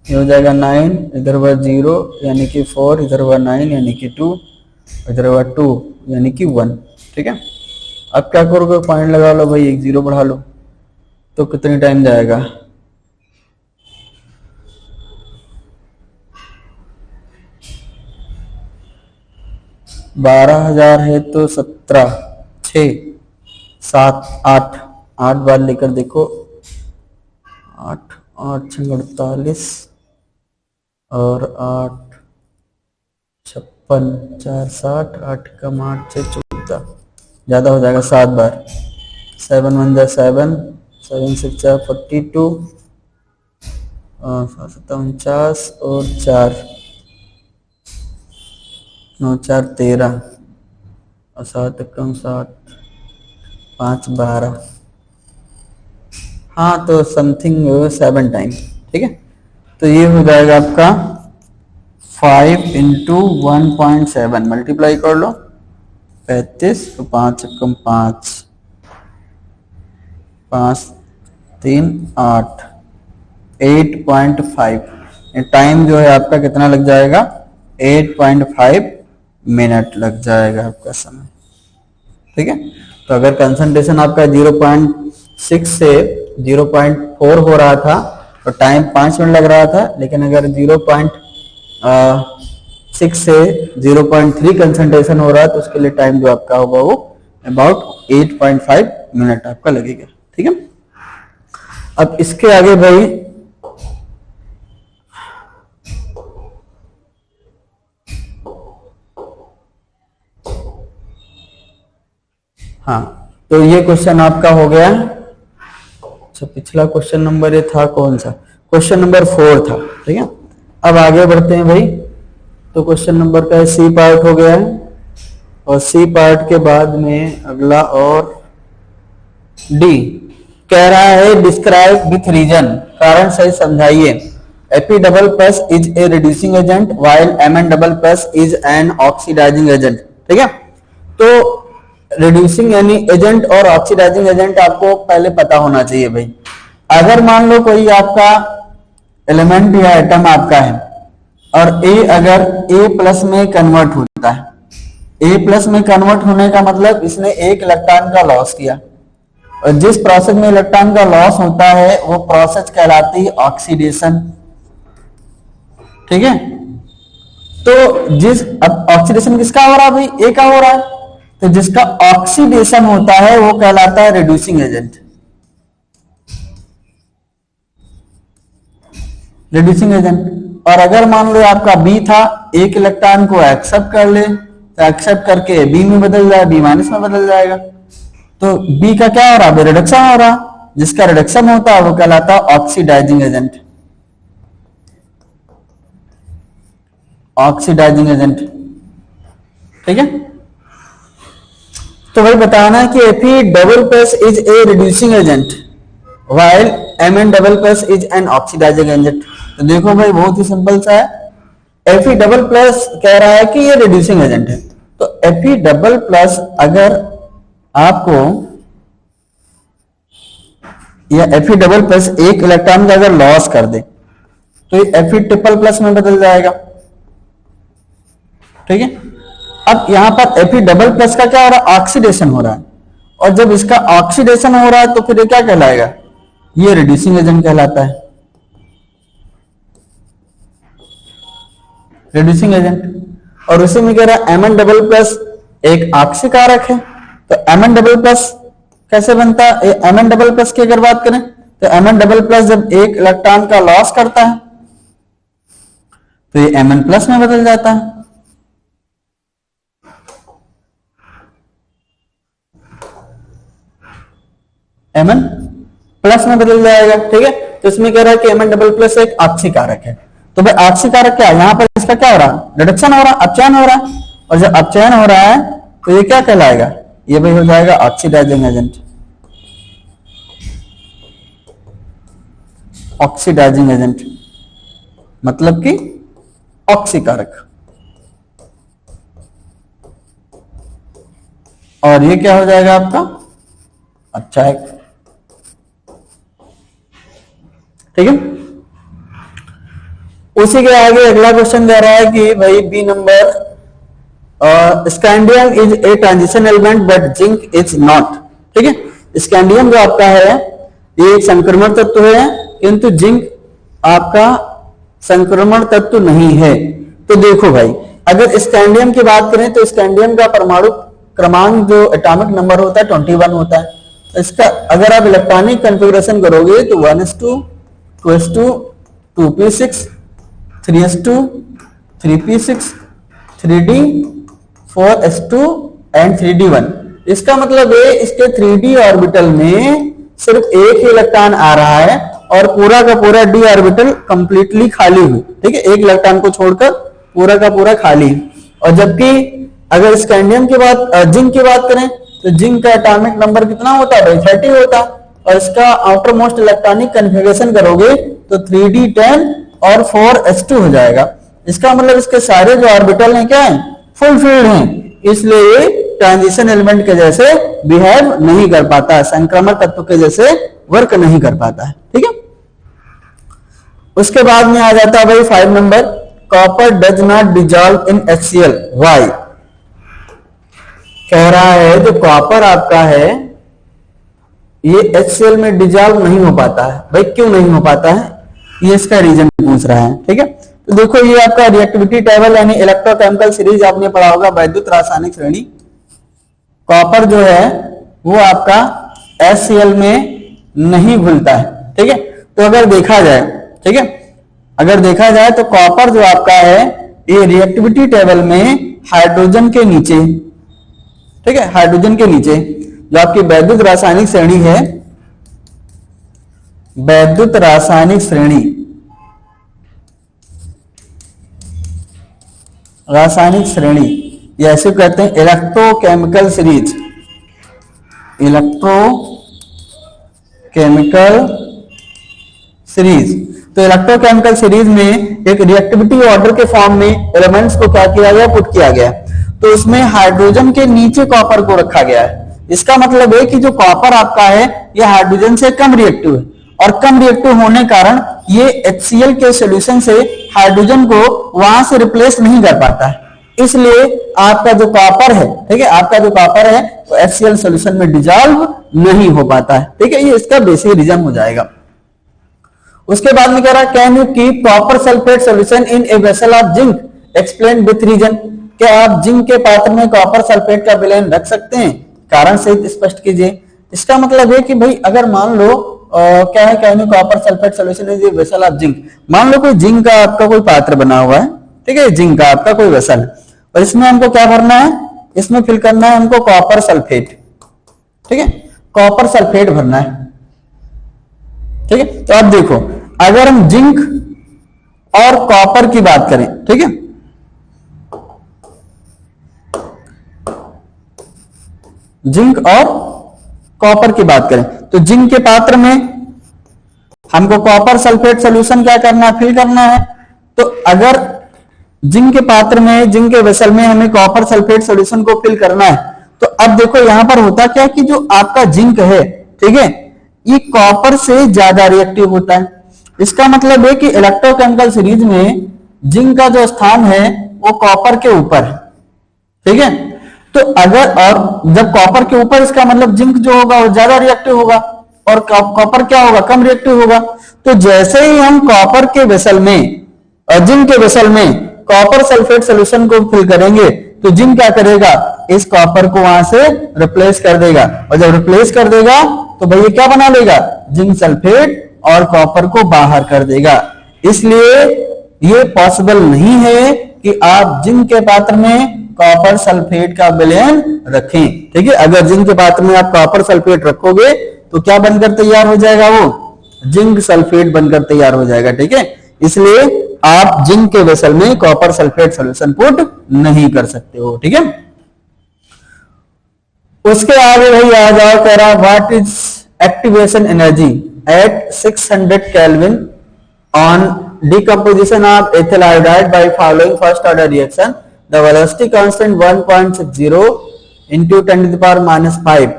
ये हो जाएगा 9, इधर हुआ 0 यानी कि 4, इधर हुआ 9 यानी कि 2, इधर हुआ 2 यानी कि 1। ठीक है, अब क्या करोगे, पॉइंट लगा लो भाई, एक 0 बढ़ा लो, तो कितनी टाइम जाएगा, 12,000 है तो 17, 6, 7, 8 बार लेकर देखो, 8 8 48 और 8 56 4 60, 8 कम 8 6 14, ज्यादा हो जाएगा 7 बार, 7 1 7, 7 6 42, 49 और 4 9 4 13 और 7 कम 7 5 12, हाँ तो समथिंग 7 टाइम। ठीक है, तो ये हो जाएगा आपका 5 इंटू 1.7 मल्टीप्लाई कर लो, 35, तो 5 कम 5, 5 3 8, 8.5। टाइम जो है आपका कितना लग जाएगा, 8.5 मिनट लग जाएगा आपका समय। ठीक है, तो अगर कंसंट्रेशन आपका 0.6 से 0.4 हो रहा था तो टाइम 5 मिनट लग रहा था, लेकिन अगर 0.6 से 0.3 कंसंट्रेशन हो रहा है तो उसके लिए टाइम जो आपका होगा वो अबाउट 8.5 मिनट आपका लगेगा। ठीक है, अब इसके आगे भाई हाँ, तो ये क्वेश्चन आपका हो गया। अच्छा, पिछला क्वेश्चन नंबर ये था कौन सा, क्वेश्चन नंबर 4 था। ठीक है, अब आगे बढ़ते हैं भाई। तो क्वेश्चन नंबर का सी पार्ट हो गया है, और सी पार्ट के बाद में अगला और डी कह रहा है डिस्क्राइब विथ रीजन, कारण सही समझाइए। Fe double plus is a reducing agent while Mn double plus is an oxidising agent. ठीक है, तो रिड्यूसिंग यानी एजेंट और ऑक्सीडाइजिंग एजेंट आपको पहले पता होना चाहिए भाई। अगर मान लो कोई आपका एलिमेंट या एटम आपका है और A अगर A प्लस में कन्वर्ट होता है, A प्लस में कन्वर्ट होने का मतलब इसने एक इलेक्ट्रॉन का लॉस किया, और जिस प्रोसेस में इलेक्ट्रॉन का लॉस होता है वो प्रोसेस कहलाती है ऑक्सीडेशन। ठीक है, तो जिस अब ऑक्सीडेशन किसका हो रहा है भाई, A का हो रहा है, तो जिसका ऑक्सीडेशन होता है वो कहलाता है रिड्यूसिंग एजेंट। Reducing agent. और अगर मान लो आपका बी था, एक इलेक्ट्रॉन को एक्सेप्ट कर ले तो एक्सेप्ट करके बी में बदल जाए, बी माइनस में बदल जाएगा, तो बी का क्या हो रहा है, रिडक्शन हो रहा। जिसका रिडक्शन होता है वो कहलाता है ऑक्सीडाइजिंग एजेंट। Oxidising agent. ठीक है, तो भाई बताना है कि Fe double plus is a reducing agent while Mn double plus is an oxidising agent. तो देखो भाई बहुत ही सिंपल सा है, Fe डबल प्लस कह रहा है कि ये रिड्यूसिंग एजेंट है, तो Fe डबल प्लस अगर आपको या Fe डबल प्लस एक इलेक्ट्रॉन का अगर लॉस कर दे तो ये Fe ट्रिपल प्लस में बदल जाएगा। ठीक है, अब यहां पर Fe डबल प्लस का क्या हो रहा है, ऑक्सीडेशन हो रहा है, और जब इसका ऑक्सीडेशन हो रहा है तो फिर ये क्या कहलाएगा, ये रिड्यूसिंग एजेंट कहलाता है। Reducing agent. और उसी में कह रहा है Mn डबल प्लस एक ऑक्सीकारक है, तो Mn डबल प्लस कैसे बनता है, Mn डबल प्लस की अगर बात करें तो Mn डबल प्लस जब एक इलेक्ट्रॉन का लॉस करता है तो ये Mn प्लस में बदल जाता है। Mn प्लस में बदल जाएगा। ठीक है, तो इसमें कह रहा है कि Mn डबल प्लस एक ऑक्सीकारक है, तो भाई ऑक्सीकारक क्या है, यहां पर इसका क्या हो रहा है, रिडक्शन हो रहा है, अपचयन हो रहा है, और जब अपचयन हो रहा है तो ये क्या कहलाएगा, ये भाई हो जाएगा ऑक्सीडाइजिंग एजेंट। ऑक्सीडाइजिंग एजेंट मतलब कि ऑक्सीकारक। और ये क्या हो जाएगा आपका, अच्छा है। ठीक है, उसी के आगे अगला क्वेश्चन दे रहा है कि भाई b number, scandium is a transition element but zinc is not. ठीक है, स्कैंडियम जो आपका है ये एक संक्रमण तत्व है, किंतु जिंक आपका संक्रमण तत्व नहीं है। तो देखो भाई, अगर स्कैंडियम की बात करें तो स्कैंडियम का परमाणु क्रमांक जो एटॉमिक नंबर होता है 21 होता है। इसका अगर आप इलेक्ट्रॉनिक कॉन्फ़िगरेशन करोगे तो 1s2 2s2 2p6 3s2 3p6 3d 4s2 and 3d1। इसका मतलब है इसके 3d ऑर्बिटल में सिर्फ एक ही इलेक्ट्रॉन आ रहा है और पूरा का पूरा d ऑर्बिटल कंप्लीटली खाली है। ठीक है, एक इलेक्ट्रॉन को छोड़कर पूरा का पूरा खाली। और जबकि अगर स्कैंडियम की बात, जिंक की बात करें तो जिंक का एटॉमिक नंबर कितना होता है भाई, 30 होता है, और इसका आउटर मोस्ट इलेक्ट्रॉनिक कन्फिगरेशन करोगे तो 3d10 और 4s2 हो जाएगा। इसका मतलब इसके सारे जो ऑर्बिटल हैं क्या है, फुलफिल्ड हैं, इसलिए ये ट्रांजिशन एलिमेंट के जैसे बिहेव नहीं कर पाता है, संक्रमण तत्व के जैसे वर्क नहीं कर पाता है। ठीक है, उसके बाद में आ जाता है भाई 5 नंबर, copper does not dissolve in HCl, why. कह रहा है जो कॉपर आपका है ये HCl में डिजॉल्व नहीं हो पाता है। भाई क्यों नहीं हो पाता है, ये इसका रीजन पूछ रहा है। ठीक है, तो देखो ये आपका रिएक्टिविटी टेबल यानी इलेक्ट्रोकेमिकल सीरीज आपने पढ़ा होगा, वैद्युत रासायनिक श्रेणी। कॉपर जो है वो आपका HCl में नहीं घुलता है। ठीक है, तो अगर देखा जाए, ठीक है, अगर देखा जाए तो कॉपर जो आपका है ये रिएक्टिविटी टेबल में हाइड्रोजन के नीचे, ठीक है, हाइड्रोजन के नीचे जो आपकी वैद्युत रासायनिक श्रेणी है, वैद्युत रासायनिक श्रेणी, रासायनिक श्रेणी या ऐसे कहते हैं इलेक्ट्रोकेमिकल सीरीज, इलेक्ट्रोकेमिकल सीरीज। तो इलेक्ट्रोकेमिकल सीरीज में एक रिएक्टिविटी ऑर्डर के फॉर्म में एलिमेंट्स को क्या किया गया, पुट किया गया, तो उसमें हाइड्रोजन के नीचे कॉपर को रखा गया है। इसका मतलब है कि जो कॉपर आपका है ये हाइड्रोजन से कम रिएक्टिव है, और कम रिएक्टिव होने कारण ये HCl के सॉल्यूशन से हाइड्रोजन को वहां से रिप्लेस नहीं कर पाता है, इसलिए आपका जो कॉपर है, ठीक है, आपका जो कॉपर है तो HCl सॉल्यूशन में डिजॉल्व नहीं हो पाता है। ठीक है, ये इसका बेसिक रीजन हो जाएगा। उसके बाद में कह रहा है can you keep copper sulphate solution in a vessel of zinc, explain with reason. क्या आप जिंक के पात्र में कॉपर सल्फेट का विलयन रख सकते हैं, कारण सहित स्पष्ट कीजिए। इसका मतलब है कि भाई अगर मान लो क्या है, can you copper sulphate solution in a vessel of zinc, मान लो कोई जिंक का आपका कोई पात्र बना हुआ है, ठीक है, जिंक का आपका कोई वेसल, और इसमें हमको क्या भरना है, इसमें फिल करना है हमको कॉपर सल्फेट, ठीक है, कॉपर सल्फेट भरना है। ठीक है, तो अब देखो अगर हम जिंक और कॉपर की बात करें, ठीक है, जिंक और कॉपर की बात करें तो जिंक के पात्र में हमको कॉपर सल्फेट सॉल्यूशन क्या करना है, फिल करना है। तो अगर जिंक के पात्र में, जिंक के वेसल में हमें कॉपर सल्फेट सॉल्यूशन को फिल करना है, तो अब देखो यहां पर होता क्या कि जो आपका जिंक है, ठीक है, ये कॉपर से ज्यादा रिएक्टिव होता है। इसका मतलब है कि इलेक्ट्रोकेमिकल सीरीज में जिंक का जो स्थान है वो कॉपर के ऊपर है। ठीक है, तो अगर, और जब कॉपर के ऊपर, इसका मतलब जिंक जो होगा वो ज्यादा रिएक्टिव होगा और कॉपर क्या होगा, कम रिएक्टिव होगा। तो जैसे ही हम कॉपर के वेसल में और जिंक के वेसल में कॉपर सल्फेट सॉल्यूशन को फिल करेंगे तो जिंक क्या करेगा, इस कॉपर को वहां से रिप्लेस कर देगा, और जब रिप्लेस कर देगा तो भैया क्या बना लेगा, जिंक सल्फेट, और कॉपर को बाहर कर देगा। इसलिए ये पॉसिबल नहीं है कि आप जिंक के पात्र में कॉपर सल्फेट का विलयन रखें। ठीक है, अगर जिंक के पात्र में आप कॉपर सल्फेट रखोगे तो क्या बनकर तैयार हो जाएगा, वो जिंक सल्फेट बनकर तैयार हो जाएगा। ठीक है, इसलिए आप जिंक के वेसल में कॉपर सल्फेट सॉल्यूशन पुट नहीं कर सकते हो। ठीक है, उसके आगे भाई आ जाओ, कह रहा what is activation energy at 600 kelvin on decomposition of ethyl iodide by following first order reaction, the velocity constant 1.60 into 10 to the power minus 5.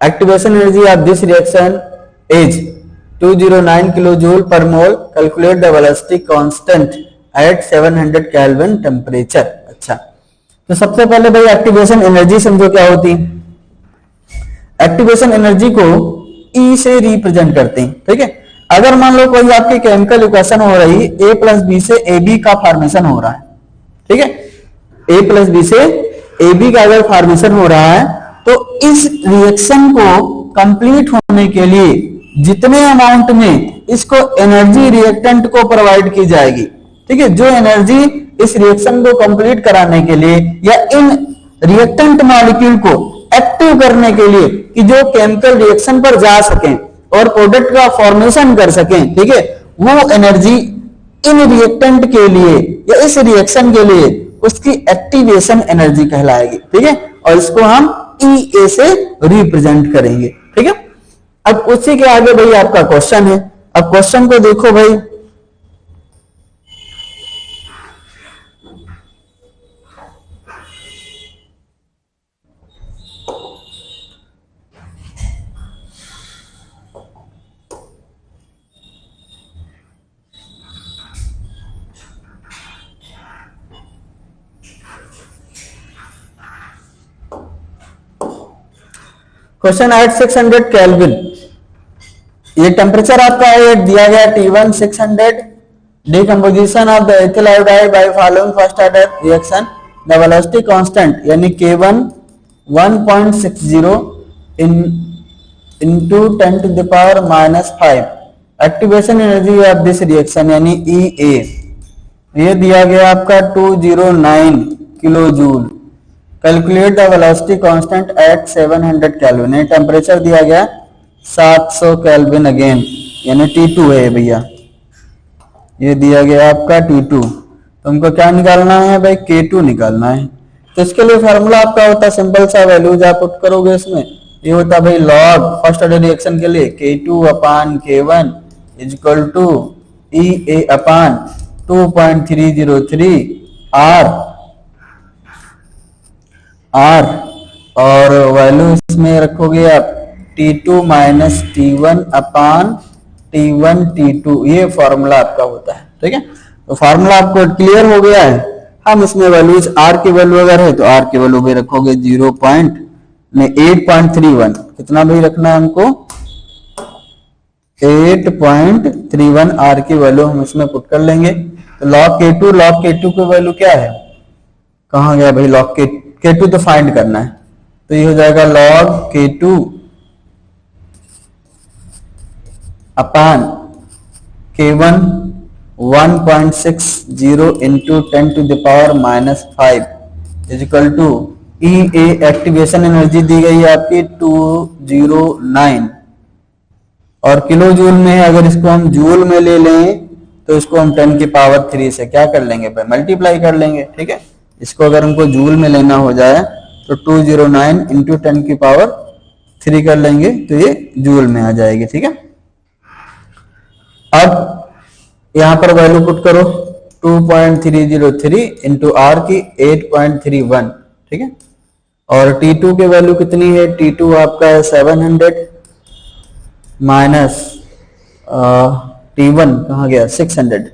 Activation energy of this reaction is 209 kilojoule per mole. Calculate the velocity constant at 700 Kelvin temperature. अच्छा, तो सबसे पहले भाई एक्टिवेशन एनर्जी समझो क्या होती है। एक्टिवेशन एनर्जी को E से रिप्रेजेंट करते हैं। ठीक है, अगर मान लो कोई आपकी केमिकल इक्वेशन हो रही, A प्लस बी से AB का फॉर्मेशन हो रहा है, ठीक है, A प्लस बी से AB का अगर फॉर्मेशन हो रहा है, तो इस रिएक्शन को कंप्लीट होने के लिए जितने अमाउंट में इसको एनर्जी रिएक्टेंट को प्रोवाइड की जाएगी, ठीक है, जो एनर्जी इस रिएक्शन को कंप्लीट कराने के लिए या इन रिएक्टेंट मॉलिक्यूल को एक्टिव करने के लिए कि जो केमिकल रिएक्शन पर जा सकें और प्रोडक्ट का फॉर्मेशन कर सकें, ठीक है, वो एनर्जी इन रिएक्टेंट के लिए या इस रिएक्शन के लिए उसकी एक्टिवेशन एनर्जी कहलाएगी। ठीक है, और इसको हम EA से रिप्रेजेंट करेंगे। ठीक है, अब उसी के आगे भाई आपका क्वेश्चन है। अब क्वेश्चन को देखो भाई, क्वेश्चन एट 600 केल्विन, ये टेम्परेचर आपका है दिया गया T1 600, decomposition of the ethyl iodide by following first order reaction, the velocity constant यानी K1 1.60 into 10 to the power -5, activation energy of this reaction यानी EA, ये दिया गया आपका 209 kilo joule. Calculate the velocity constant eight 700 kelvin, temperature दिया गया 700 केल्विन अगेन यानी T2 है भैया, ये दिया गया आपका T2। तुमको क्या निकालना है भाई? K2 निकालना है। तो इसके लिए फार्मूला आपका होता है सिंपल सा, वैल्यूज आप पुट करोगे इसमें, ये होता है भाई लॉग फर्स्ट ऑर्डर रिएक्शन के लिए K2 upon K1 is equal to EA upon 2.303 R और वैल्यू इसमें रखोगे आप T2 माइनस T1 अपान T1 T2, ये फॉर्मूला आपका होता है। ठीक है, तो फार्मूला आपको क्लियर हो गया है। हम इसमें वैल्यूज R की वैल्यू अगर है तो R की वैल्यू भी रखोगे 8.31, कितना भी रखना है हमको 8.31 R की वैल्यू हम इसमें पुट कर लेंगे। तो log K2 की वैल्यू क्या है, कहाँ गया भाई log K2 तो फाइंड करना है, तो ये हो जाएगा log K2 upon K1 1.60 into 10 to the power -5 is equal to EA, activation energy दी गई है आपकी 209 और किलो जूल में, अगर इसको हम जूल में ले लें तो इसको हम 10 की पावर 3 से क्या कर लेंगे भाई, मल्टीप्लाई कर लेंगे। ठीक है, इसको अगर हमको जूल में लेना हो जाए तो 209 इंटू 10 की पावर 3 कर लेंगे तो ये जूल में आ जाएगी। ठीक है, अब यहां पर वैल्यू पुट करो 2.303 इंटू R की 8.31। ठीक है, और T2 की वैल्यू कितनी है, T2 आपका है 700 माइनस T1 कहाँ गया 600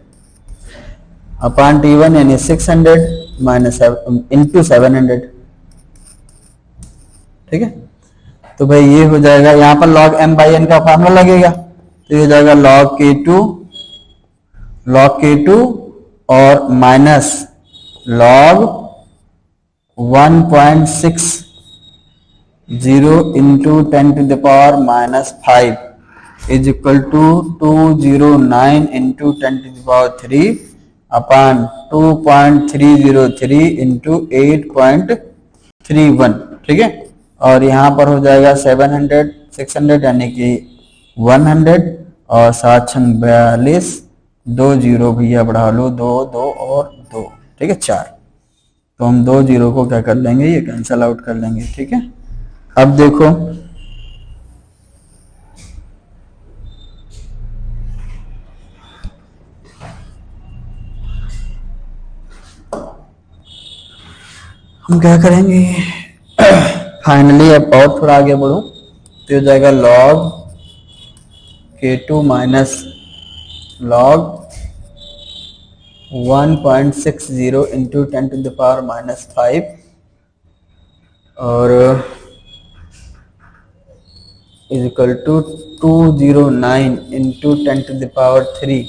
अपान T1 यानी 600 माइनस इंटू 700। ठीक है, तो भाई ये हो जाएगा, यहाँ पर log m/n का फार्मूला लगेगा, तो ये हो जाएगा log K2 और minus log 1.60 into 10 to the power -5 is equal to 209 into 10 to the power 3 upon 2.303 into 8.31। ठीक है, और यहाँ पर हो जाएगा 600 यानी कि 100 और 742 2 जीरो भैया बढ़ा लो 2 और 2। ठीक है, 4, तो हम 2 जीरो को क्या कर लेंगे, ये कैंसल आउट कर लेंगे। ठीक है, अब देखो हम क्या करेंगे फाइनली, अब और थोड़ा आगे बढ़ो तो हो जाएगा log K2 minus log 1.60 into 10 to the power -5 और is equal to 209 into 10 to the power 3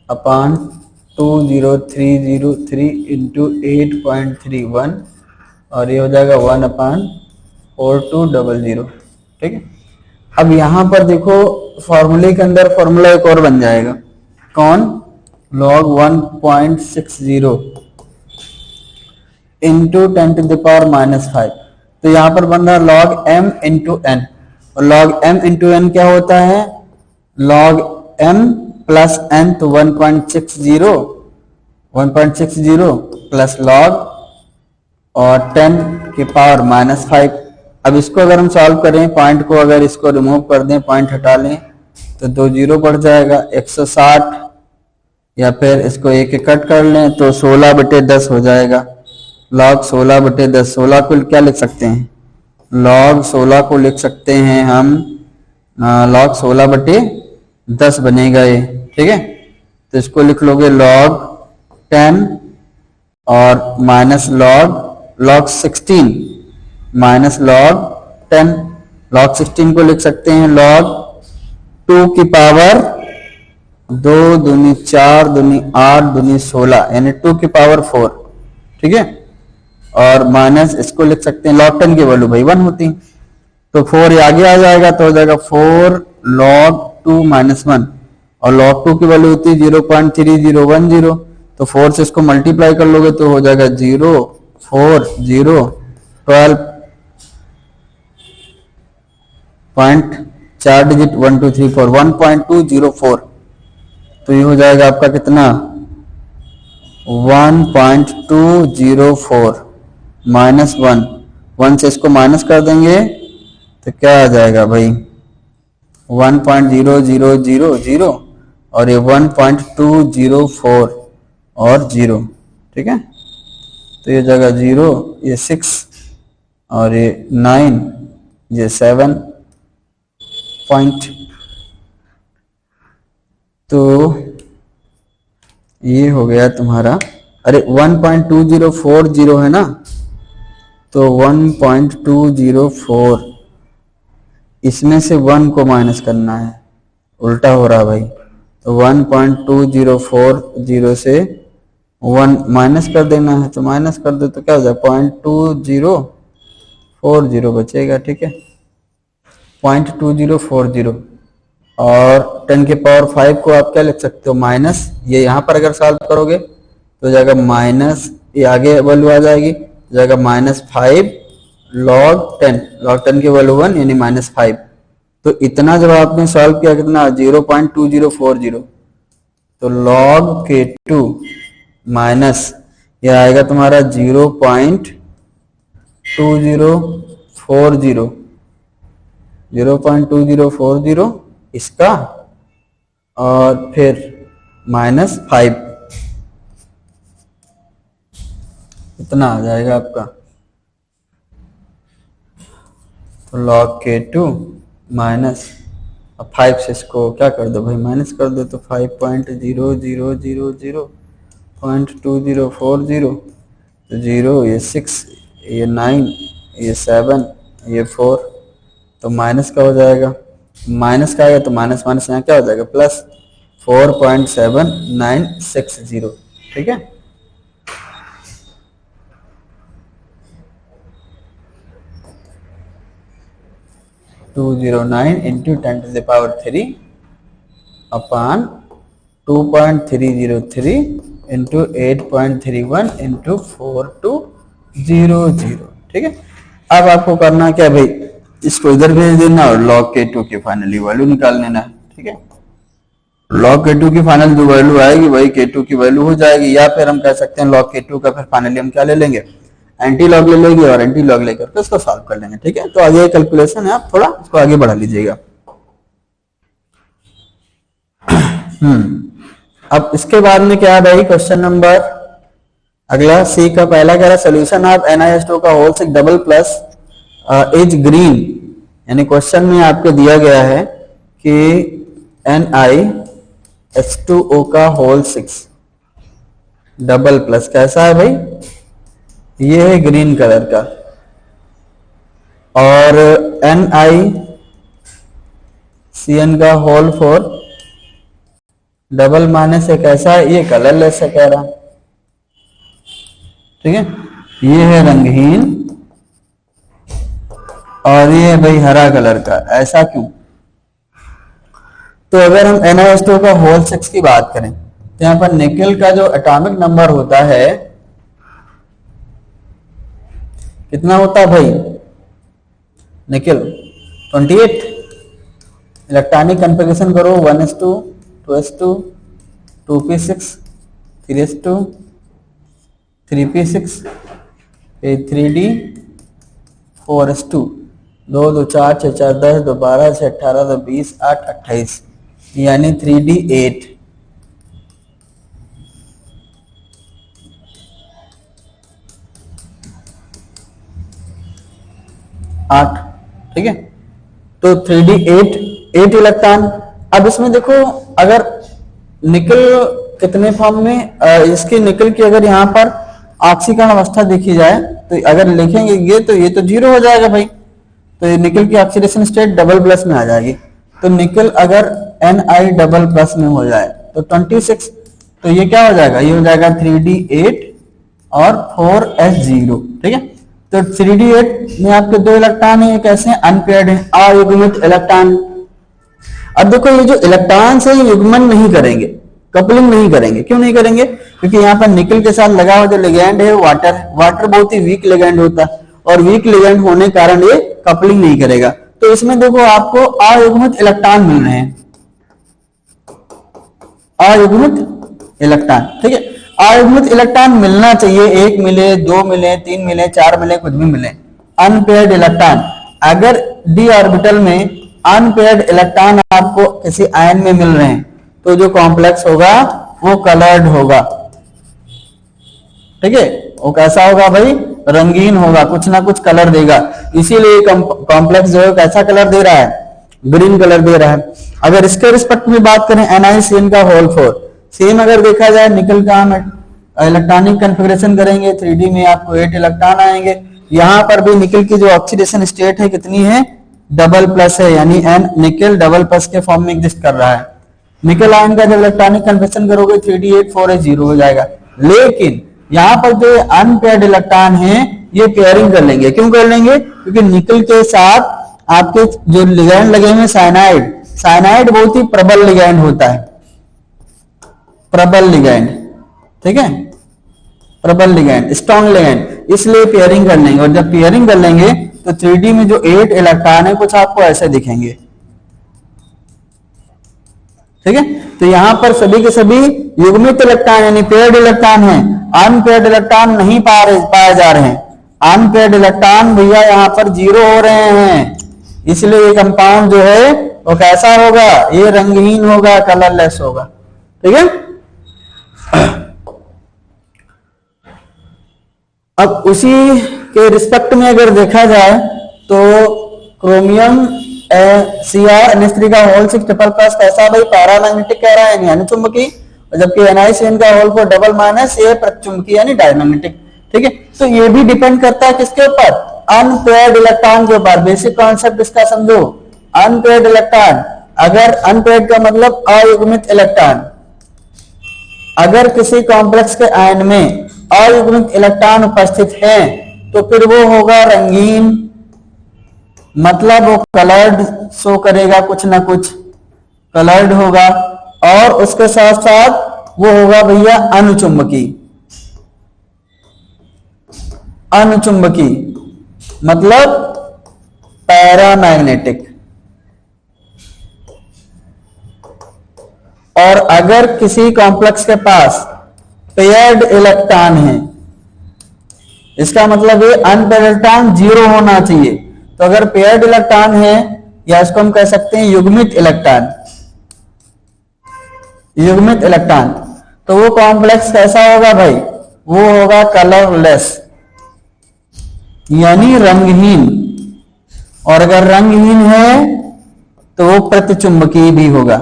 upon 20303 into 8.31 और ये हो जाएगा 1/4200। ठीक है, अब यहाँ पर देखो फॉर्मूले के अंदर फॉर्मूला एक और बन जाएगा, कौन, log 1.60 into 10 to the power -5, तो यहाँ पर बन रहा है log m इंटू n, और log m इंटू n क्या होता है, log m प्लस n, तो 1.60 प्लस log और 10 की पावर -5। अब इसको अगर हम सॉल्व करें, पॉइंट को अगर इसको रिमूव कर दें, पॉइंट हटा लें तो 2 जीरो बढ़ जाएगा 160, या फिर इसको एक कट कर लें तो 16/10 हो जाएगा। log 16/10, 16 को क्या लिख सकते हैं, log 16 को लिख सकते हैं हम log 16/10 बनेगा ये। ठीक है, तो इसको लिख लोगे log 10 और minus log 16 minus log 10, log 16 को लिख सकते हैं log 2 की पावर 2 दूनी 4 दूनी 8 दूनी 16 यानी 2 की पावर 4, ठीक है। और माइनस इसको लिख सकते हैं log 10 की वैल्यू भाई 1 होती, तो 4 ये आगे आ जाएगा तो हो जाएगा 4 log 2 माइनस 1, और log 2 की वैल्यू होती है 0.3010, तो 4 से इसको मल्टीप्लाई कर लोगे तो हो जाएगा 0 4 0 12.4 डिजिट 1 2 3 4 1.204, तो ये हो जाएगा आपका कितना 1.204 माइनस 1 से इसको माइनस कर देंगे तो क्या आ जाएगा भाई 1.0000 और ये 1.204 और 0, ठीक है। तो ये जगह 0, ये 6 और ये 9, ये 7 पॉइंट, तो ये हो गया तुम्हारा, अरे 1.2040 है ना, तो 1.204 इसमें से 1 को माइनस करना है, उल्टा हो रहा भाई, तो 1.2040 से 1 माइनस कर देना है, तो माइनस कर दो तो क्या हो जाएगा 0.2040 बचेगा, ठीक है 0.2040। और 10 की पावर 5 को आप क्या लिख सकते हो माइनस, ये यहाँ पर अगर सॉल्व करोगे तो जाएगा माइनस, ये आगे वैल्यू आ जाएगी, जाएगा -5 log 10 की वैल्यू 1 यानी -5, तो इतना जब आपने सॉल्व किया कितना 0.2040, तो log K2 माइनस ये आएगा तुम्हारा 0.2040 इसका, और फिर -5 इतना आ जाएगा आपका, तो log K2 माइनस 5 से इसको क्या कर दो भाई माइनस कर दो, तो 5.0000.2040, तो 0 ये 6 ये 9 ये 7 ये 4, तो माइनस का हो जाएगा, माइनस का आएगा तो माइनस माइनस यहाँ क्या हो जाएगा प्लस 4.7960, ठीक है। To 209 into 10⁻³ upon 2.303 into 8.31 into 4200, ठीक है। अब आपको करना क्या भाई, इसको इधर भेज देना और log K2 की फाइनली वैल्यू निकाल लेना है, ठीक है। log K2 की फाइनल जो वैल्यू आएगी वही K2 की वैल्यू हो जाएगी, या फिर हम कह सकते हैं log K2 का फिर फाइनली हम क्या ले लेंगे एंटी लॉग ले लेंगे, और एंटी लॉग लेकर के उसको सॉल्व कर लेंगे, ठीक है। तो आगे कैलकुलेशन है, आप थोड़ा इसको आगे बढ़ा लीजिएगा। अब इसके बाद में क्या है भाई, क्वेश्चन नंबर अगला सी का पहला कह रहा सोल्यूशन ऑफ NiH2 का whole 6 double plus is green, यानी क्वेश्चन में आपको दिया गया है कि NiH2O का होल 6 डबल प्लस कैसा है भाई, ये है ग्रीन कलर का, और NiCN का होल 4 डबल माइनस एक ऐसा है, ये कलरलेस है कह रहा, ठीक है। ये है रंगहीन और ये है भाई हरा कलर का, ऐसा क्यों। तो अगर हम NiH2 का होल 6 की बात करें तो यहां पर निकेल का जो एटॉमिक नंबर होता है कितना होता है भाई, निकेल 28, इलेक्ट्रॉनिक कन्फिगरेशन करो 1s2 2s2 2p6 3s2 3p6 3d 4s2 2 2 4 6 4 10 2 12 6 18 2 20 8 28 यानी 3d8, ठीक है। तो 3d8 8 इलेक्ट्रॉन। अब इसमें देखो अगर निकल कितने फॉर्म में, इसकी निकल की अगर यहाँ पर ऑक्सीकरण अवस्था देखी जाए तो अगर लिखेंगे ये तो 0 हो जाएगा भाई, तो ये निकल की ऑक्सीडेशन स्टेट डबल प्लस में आ जाएगी। तो निकल अगर Ni डबल प्लस में हो जाए तो 26, तो ये क्या हो जाएगा, ये हो जाएगा 3d8 और 4s0, ठीक है। तो 3d8 में आपके 2 इलेक्ट्रॉन है, ये कैसे हैं, अनपेयर्ड है, अयुग्मित इलेक्ट्रॉन। अब देखो ये जो इलेक्ट्रॉन है ये युग्मन नहीं करेंगे, कपलिंग नहीं करेंगे। क्यों नहीं करेंगे, क्योंकि यहाँ पर निकल के साथ लगा हुआ जो लिगैंड है वाटर है, वाटर बहुत ही वीक लिगैंड होता है और वीक लिगैंड होने के कारण ये कपलिंग नहीं करेगा। तो इसमें देखो आपको अयुग्मित इलेक्ट्रॉन मिल रहे हैं, अयुग्मित इलेक्ट्रॉन, ठीक है। अयुग्मित इलेक्ट्रॉन मिलना चाहिए, 1 मिले, 2 मिले, 3 मिले, 4 मिले, कुछ भी मिले। अनपेयर्ड इलेक्ट्रॉन, अगर डी ऑर्बिटल में अनपेयर्ड इलेक्ट्रॉन आपको किसी आयन में मिल रहे हैं तो जो कॉम्प्लेक्स होगा वो कलर्ड होगा, ठीक है। वो कैसा होगा भाई, रंगीन होगा, कुछ ना कुछ कलर देगा। इसीलिए कॉम्प्लेक्स जो है कैसा कलर दे रहा है, ग्रीन कलर दे रहा है। अगर इसके रिस्पेक्ट में बात करें NiCN का होल 4, सेम अगर देखा जाए निकल का हम इलेक्ट्रॉनिक कन्फिगरेशन करेंगे 3D में आपको 8 इलेक्ट्रॉन आएंगे। यहां पर भी निकल की जो ऑक्सीडेशन स्टेट है कितनी है, डबल प्लस है, यानी N निकल डबल प्लस के फॉर्म में एग्जिस्ट कर रहा है। निकल आयन का जब इलेक्ट्रॉनिक कन्फिगरेशन करोगे 3d8 4s0 हो जाएगा। लेकिन यहाँ पर जो अनपेयर्ड इलेक्ट्रॉन है ये पेयरिंग कर लेंगे। क्यों कर लेंगे, क्योंकि निकल के साथ आपके जो लिगैंड लगे हुए साइनाइड, साइनाइड बहुत ही प्रबल लिगैंड होता है, प्रबल लिगैंड, ठीक है, प्रबल लिगैंड, स्ट्रॉन्ग लिगैंड, इसलिए पेयरिंग कर लेंगे। और जब पेयरिंग कर लेंगे तो 3D में जो 8 इलेक्ट्रॉन है कुछ आपको ऐसे दिखेंगे, ठीक है। तो यहां पर सभी के सभी युग्मित इलेक्ट्रॉन यानी पेयर्ड इलेक्ट्रॉन है, अनपेयर्ड इलेक्ट्रॉन नहीं पाए जा रहे हैं। अनपेयर्ड इलेक्ट्रॉन भैया यहां पर 0 हो रहे हैं, इसलिए ये कंपाउंड जो है वो कैसा होगा, ये रंगहीन होगा, कलरलेस होगा, ठीक है। अब उसी के रिस्पेक्ट में अगर देखा जाए तो क्रोमियम Cr का होल 6 ट्रिपल प्लस कैसा भाई, पैरामैग्नेटिक कह रहा है यानी चुंबकीय, जबकि NiCN का होल 4 डबल माइनस ये प्रतिचुंबकीय यानी डायमैग्नेटिक, ठीक है। तो ये भी डिपेंड करता है किसके ऊपर, अनपेयर्ड इलेक्ट्रॉन के ऊपर। बेसिक कॉन्सेप्ट इसका समझो, अनपेयर्ड इलेक्ट्रॉन, अगर अनपेयर्ड का मतलब अयुग्मित इलेक्ट्रॉन, अगर किसी कॉम्प्लेक्स के आयन में अयुग्मित इलेक्ट्रॉन उपस्थित है तो फिर वो होगा रंगीन, मतलब वो कलर्ड शो करेगा, कुछ ना कुछ कलर्ड होगा। और उसके साथ साथ वो होगा भैया अनुचुंबकी, अनुचुंबकी मतलब पैरामैग्नेटिक। और अगर किसी कॉम्प्लेक्स के पास पेयर्ड इलेक्ट्रॉन है, इसका मतलब ये अनपेयर्ड इलेक्ट्रॉन 0 होना चाहिए। तो अगर पेयर्ड इलेक्ट्रॉन है या इसको हम कह सकते हैं युग्मित इलेक्ट्रॉन, युग्मित इलेक्ट्रॉन, तो वो कॉम्प्लेक्स कैसा होगा भाई, वो होगा कलरलेस यानी रंगहीन। और अगर रंगहीन है तो वो प्रतिचुंबकीय भी होगा,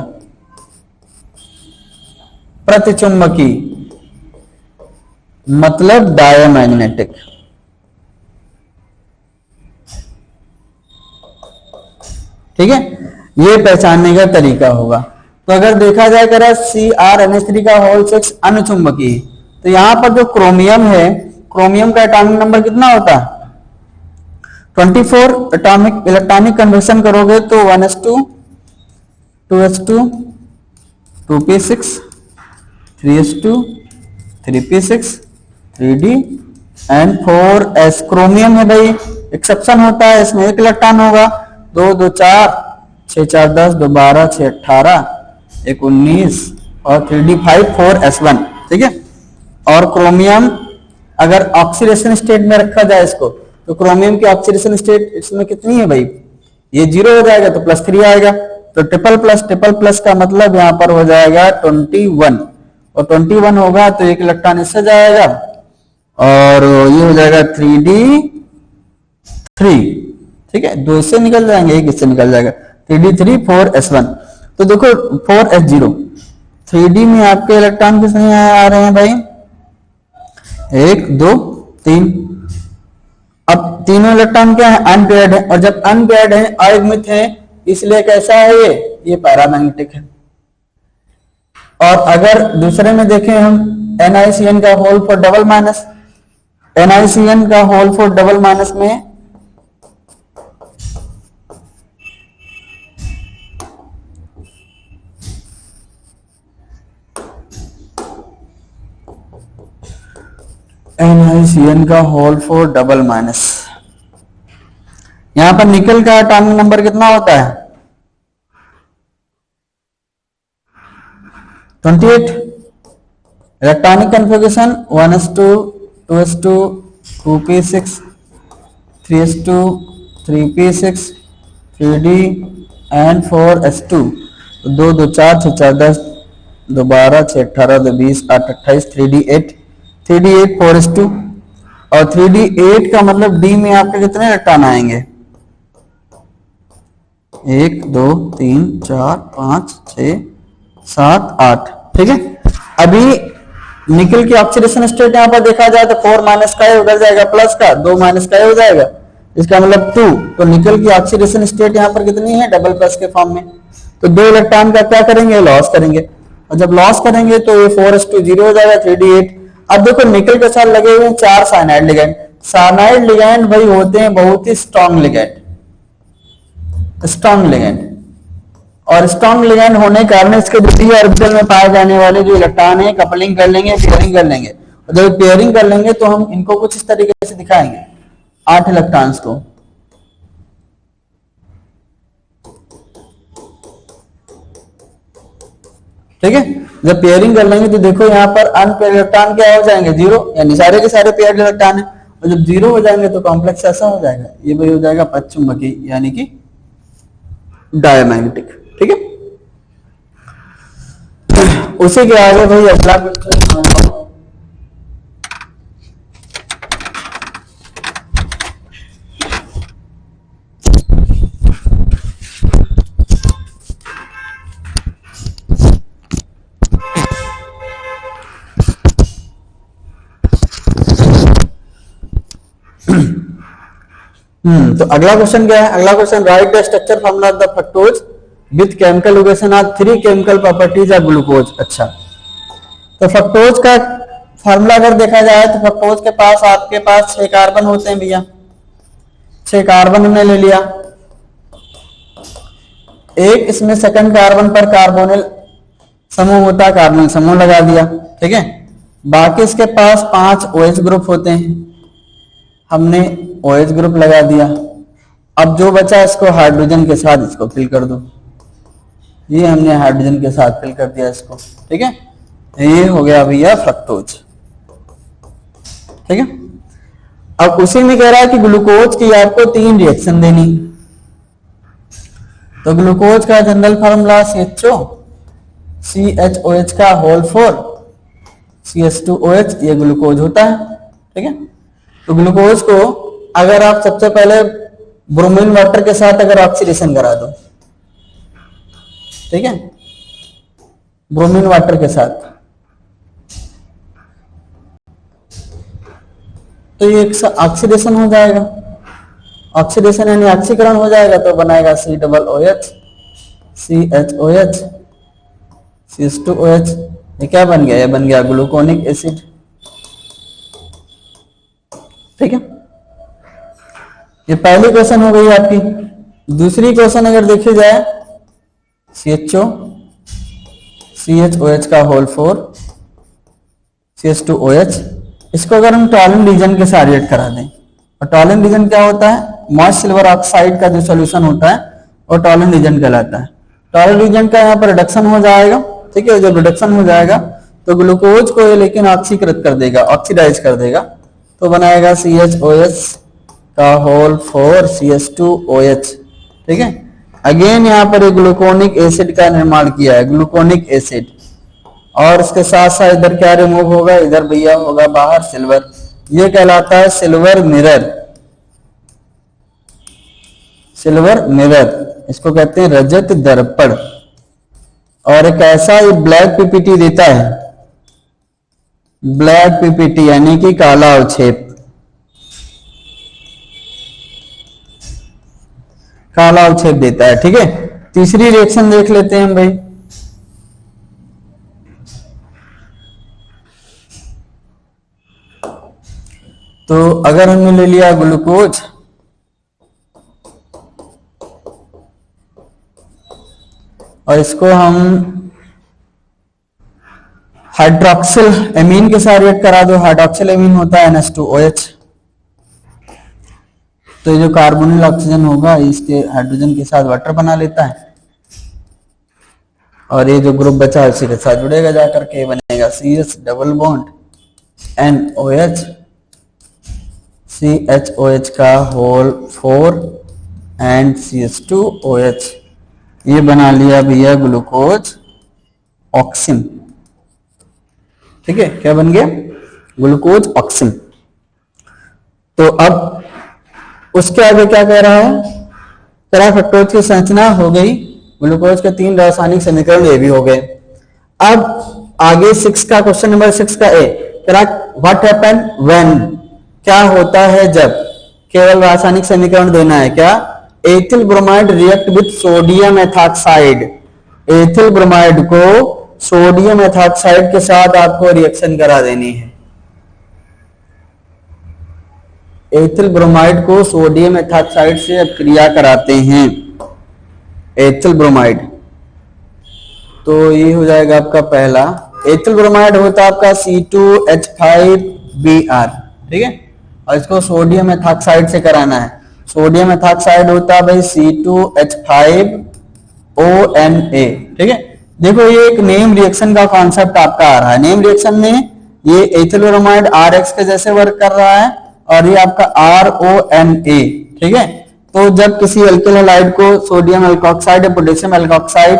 प्रतिचुंबकीय मतलब डायमैग्नेटिक, ठीक है। ये पहचानने का तरीका होगा। तो अगर देखा जाए करा Cr का होल 6 अनुचुंबकीय, तो यहां पर जो क्रोमियम है, क्रोमियम का एटॉमिक नंबर कितना होता है 24। एटॉमिक इलेक्ट्रॉनिक कन्वर्शन करोगे तो 1s2 2s2 2p6 3s2 3p6 3d and 4s। Chromium है भाई, एक्सेप्शन होता है, इसमें 1 इलेक्ट्रॉन होगा, 2 2 4 6 4 10 2 12 6 18 1 19 और 3d 5 4s1, ठीक है। और क्रोमियम अगर ऑक्सीडेशन स्टेट में रखा जाए इसको, तो क्रोमियम की ऑक्सीडेशन स्टेट इसमें कितनी है भाई, ये 0 हो जाएगा तो +3 आएगा। तो ट्रिपल प्लस का मतलब यहां पर हो जाएगा 21, और 21 होगा तो 1 इलेक्ट्रॉन इससे जाएगा और ये हो जाएगा 3d3, ठीक है। 2 इससे निकल जाएंगे, 1 इससे निकल जाएगा, 3d3 4s1। तो देखो 4s0, 3d में आपके इलेक्ट्रॉन कितने आ रहे हैं भाई, 1 2 3, अब तीनों इलेक्ट्रॉन क्या है, अनपेयर्ड है, और जब अनपेयर्ड है अयुग्मित है इसलिए कैसा है ये पैरामैग्नेटिक है। और अगर दूसरे में देखें हम NiCN का whole four double minus, NiCN का होल फॉर डबल माइनस में NiCN का होल फॉर डबल माइनस, यहां पर निकल का एटॉमिक नंबर कितना होता है 28, electronic configuration 1s2 2s2 2p6 3s2 3p6 3d and 4s2, 2 2 4 6 4 10 2 12 6 18 2 20 8 28 3d8 4s2, और 3d8 का मतलब d में आपके कितने इलेक्ट्रॉन आएंगे 1 2 3 4 5 6 7 8, ठीक है। अभी निकल की ऑक्सीडेशन स्टेट यहां पर देखा जाए तो 4 माइनस का उधर जाएगा प्लस का, 2 माइनस का हो जाएगा, इसका मतलब 2, तो निकल की ऑक्सीडेशन स्टेट यहां पर कितनी है डबल प्लस के फॉर्म में, तो 2 इलेक्ट्रॉन का क्या करेंगे लॉस करेंगे, और जब लॉस करेंगे तो ये 4s2 0 हो जाएगा 3d8। अब देखो निकल के साथ लगे हुए हैं 4 साइनाइड लिगैंड, साइनाइड लिगैंड भाई होते हैं बहुत ही स्ट्रॉन्ग लिगैंड, स्ट्रॉन्ग लिगैंड, और स्ट्रॉन्ग लिगैंड होने के कारण इसके डी ऑर्बिटल में पाए जाने वाले जो इलेक्ट्रॉन है कपलिंग कर लेंगे, पेयरिंग कर लेंगे, और जब पेयरिंग कर लेंगे तो हम इनको कुछ इस तरीके से दिखाएंगे 8 इलेक्ट्रॉन्स को, ठीक है। जब पेयरिंग कर लेंगे तो देखो यहाँ पर अनपेयर्ड इलेक्ट्रॉन क्या हो जाएंगे 0, यानी सारे के सारे पेयर्ड इलेक्ट्रॉन है, और जब 0 हो जाएंगे तो कॉम्प्लेक्स ऐसा हो जाएगा, ये भाई हो जाएगा पश्चुंबकी यानी कि डायमैग्नेटिक, ठीक है। उसी के आगे भाई अगला क्वेश्चन, तो अगला क्वेश्चन क्या है, अगला question right the structure formula of the fructose with chemical location of 3 chemical properties of glucose. अच्छा, तो फ्रक्टोज का फार्मूला अगर देखा जाए तो फ्रक्टोज के पास आपके पास 6 कार्बन होते हैं भैया, 6 कार्बन हमने ले लिया, एक इसमें सेकंड कार्बन पर कार्बोनिल समूह होता है, कार्बोनिल समूह लगा दिया, ठीक है। बाकी इसके पास 5 OH ग्रुप होते हैं, हमने OH ग्रुप लगा दिया। अब जो बचा इसको हाइड्रोजन के साथ इसको फिल कर दो, ये हमने हाइड्रोजन के साथ फिल कर दिया इसको, ठीक है। ये हो गया भैया फ्रक्टोज, ठीक है। अब उसी में कह रहा है कि ग्लूकोज की आपको 3 रिएक्शन देनी, तो ग्लूकोज का जनरल फार्मूला CHO CHOH का होल 4 CH2OH, ये ग्लूकोज होता है, ठीक है। तो ग्लूकोज को अगर आप सबसे पहले ब्रोमीन वाटर के साथ अगर ऑक्सीडेशन करा दो, ठीक है, ब्रोमीन वाटर के साथ, तो ये ऑक्सीडेशन हो जाएगा, ऑक्सीडेशन यानी ऑक्सीकरण हो जाएगा, तो बनाएगा COOH CHOH CH2OH, ये क्या बन गया, ये बन गया ग्लूकोनिक एसिड, ठीक है। ये पहली क्वेश्चन हो गई आपकी। दूसरी क्वेश्चन अगर देखी जाए CHO CHOH का होल 4 CH2OH, इसको अगर हम टॉलिन रीजन के साथ रिएक्ट करा दें, और टॉलिन रीजन क्या होता है, मॉइस्ट सिल्वर ऑक्साइड का जो सॉल्यूशन होता है वो टॉलिन रीजन कहलाता है। टॉलिन रीजन का यहाँ पर रिडक्शन हो जाएगा, ठीक है। जब रिडक्शन हो जाएगा तो ग्लूकोज को ये लेकिन ऑक्सीकृत कर देगा, ऑक्सीडाइज कर देगा, तो बनाएगा CHOS का होल 4 CH2OH, ठीक है। अगेन यहाँ पर ग्लूकोनिक एसिड का निर्माण किया है, ग्लूकोनिक एसिड, और इसके साथ साथ इधर क्या रिमूव होगा, इधर भैया होगा बाहर सिल्वर, ये कहलाता है सिल्वर मिरर, सिल्वर मिरर, इसको कहते हैं रजत दर्पण। और एक ऐसा ये ब्लैक पीपीटी देता है, ब्लैक पीपीटी यानी कि काला अवक्षेप, काला अवक्षेप देता है। ठीक है, तीसरी रिएक्शन देख लेते हैं हम भाई। तो अगर हमने ले लिया ग्लूकोज और इसको हम हाइड्रोक्सिल एमीन के साथ रिएक्ट करा दो, हाइड्रोक्सिल एमीन होता है NH2OH। तो ये जो कार्बोनिल ऑक्सीजन होगा इसके हाइड्रोजन के साथ वाटर बना लेता है और ये जो ग्रुप बचा है उसी के साथ जुड़ेगा जाकर के, बनेगा CH double bond NOH CHOH का होल 4 एंड CH2OH। ये बना लिया भैया ग्लूकोज ऑक्सिन। ठीक है, क्या बन गया? Glucose auxin. तो अब उसके आगे क्या कह रहा है? कह रहा फ्रक्टोज की संरचना हो गई, ग्लूकोज के 3 रासायनिक समीकरण ये भी हो गए। अब आगे 6 का क्वेश्चन नंबर 6 का ए कह रहा व्हाट हैपन व्हेन, क्या होता है जब केवल रासायनिक समीकरण देना है। क्या? Ethyl bromide react with sodium ethoxide. Ethyl bromide को सोडियम एथॉक्साइड के साथ आपको रिएक्शन करा देनी है। एथिल ब्रोमाइड को सोडियम एथॉक्साइड से क्रिया कराते हैं, एथिल ब्रोमाइड। तो ये हो जाएगा आपका पहला। एथिल ब्रोमाइड होता है आपका C2H5Br। ठीक है, और इसको सोडियम एथॉक्साइड से कराना है। सोडियम एथॉक्साइड होता है भाई C2H5ONA। ठीक है, देखो ये एक नेम रिएक्शन का कॉन्सेप्ट आपका आ रहा है। नेम रिएक्शन में ये एथिल ब्रोमाइड RX के जैसे वर्क कर रहा है और ये आपका RONA। ठीक है, तो जब किसी अल्किल हैलाइड को सोडियम एल्कोक्साइड या पोटेशियम एल्कोक्साइड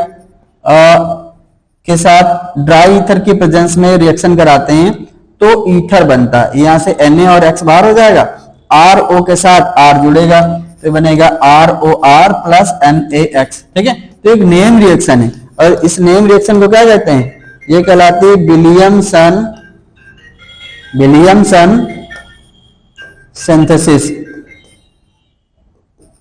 के साथ ड्राई ईथर की प्रेजेंस में रिएक्शन कराते हैं तो ईथर बनता है। यहाँ से Na और X बाहर हो जाएगा, RO के साथ R जुड़ेगा तो बनेगा ROR प्लस NaX। ठीक है, तो एक नेम रिएक्शन है और इस नेम रिएक्शन को क्या कहते हैं? ये कहलाती है विलियमसन सिंथेसिस।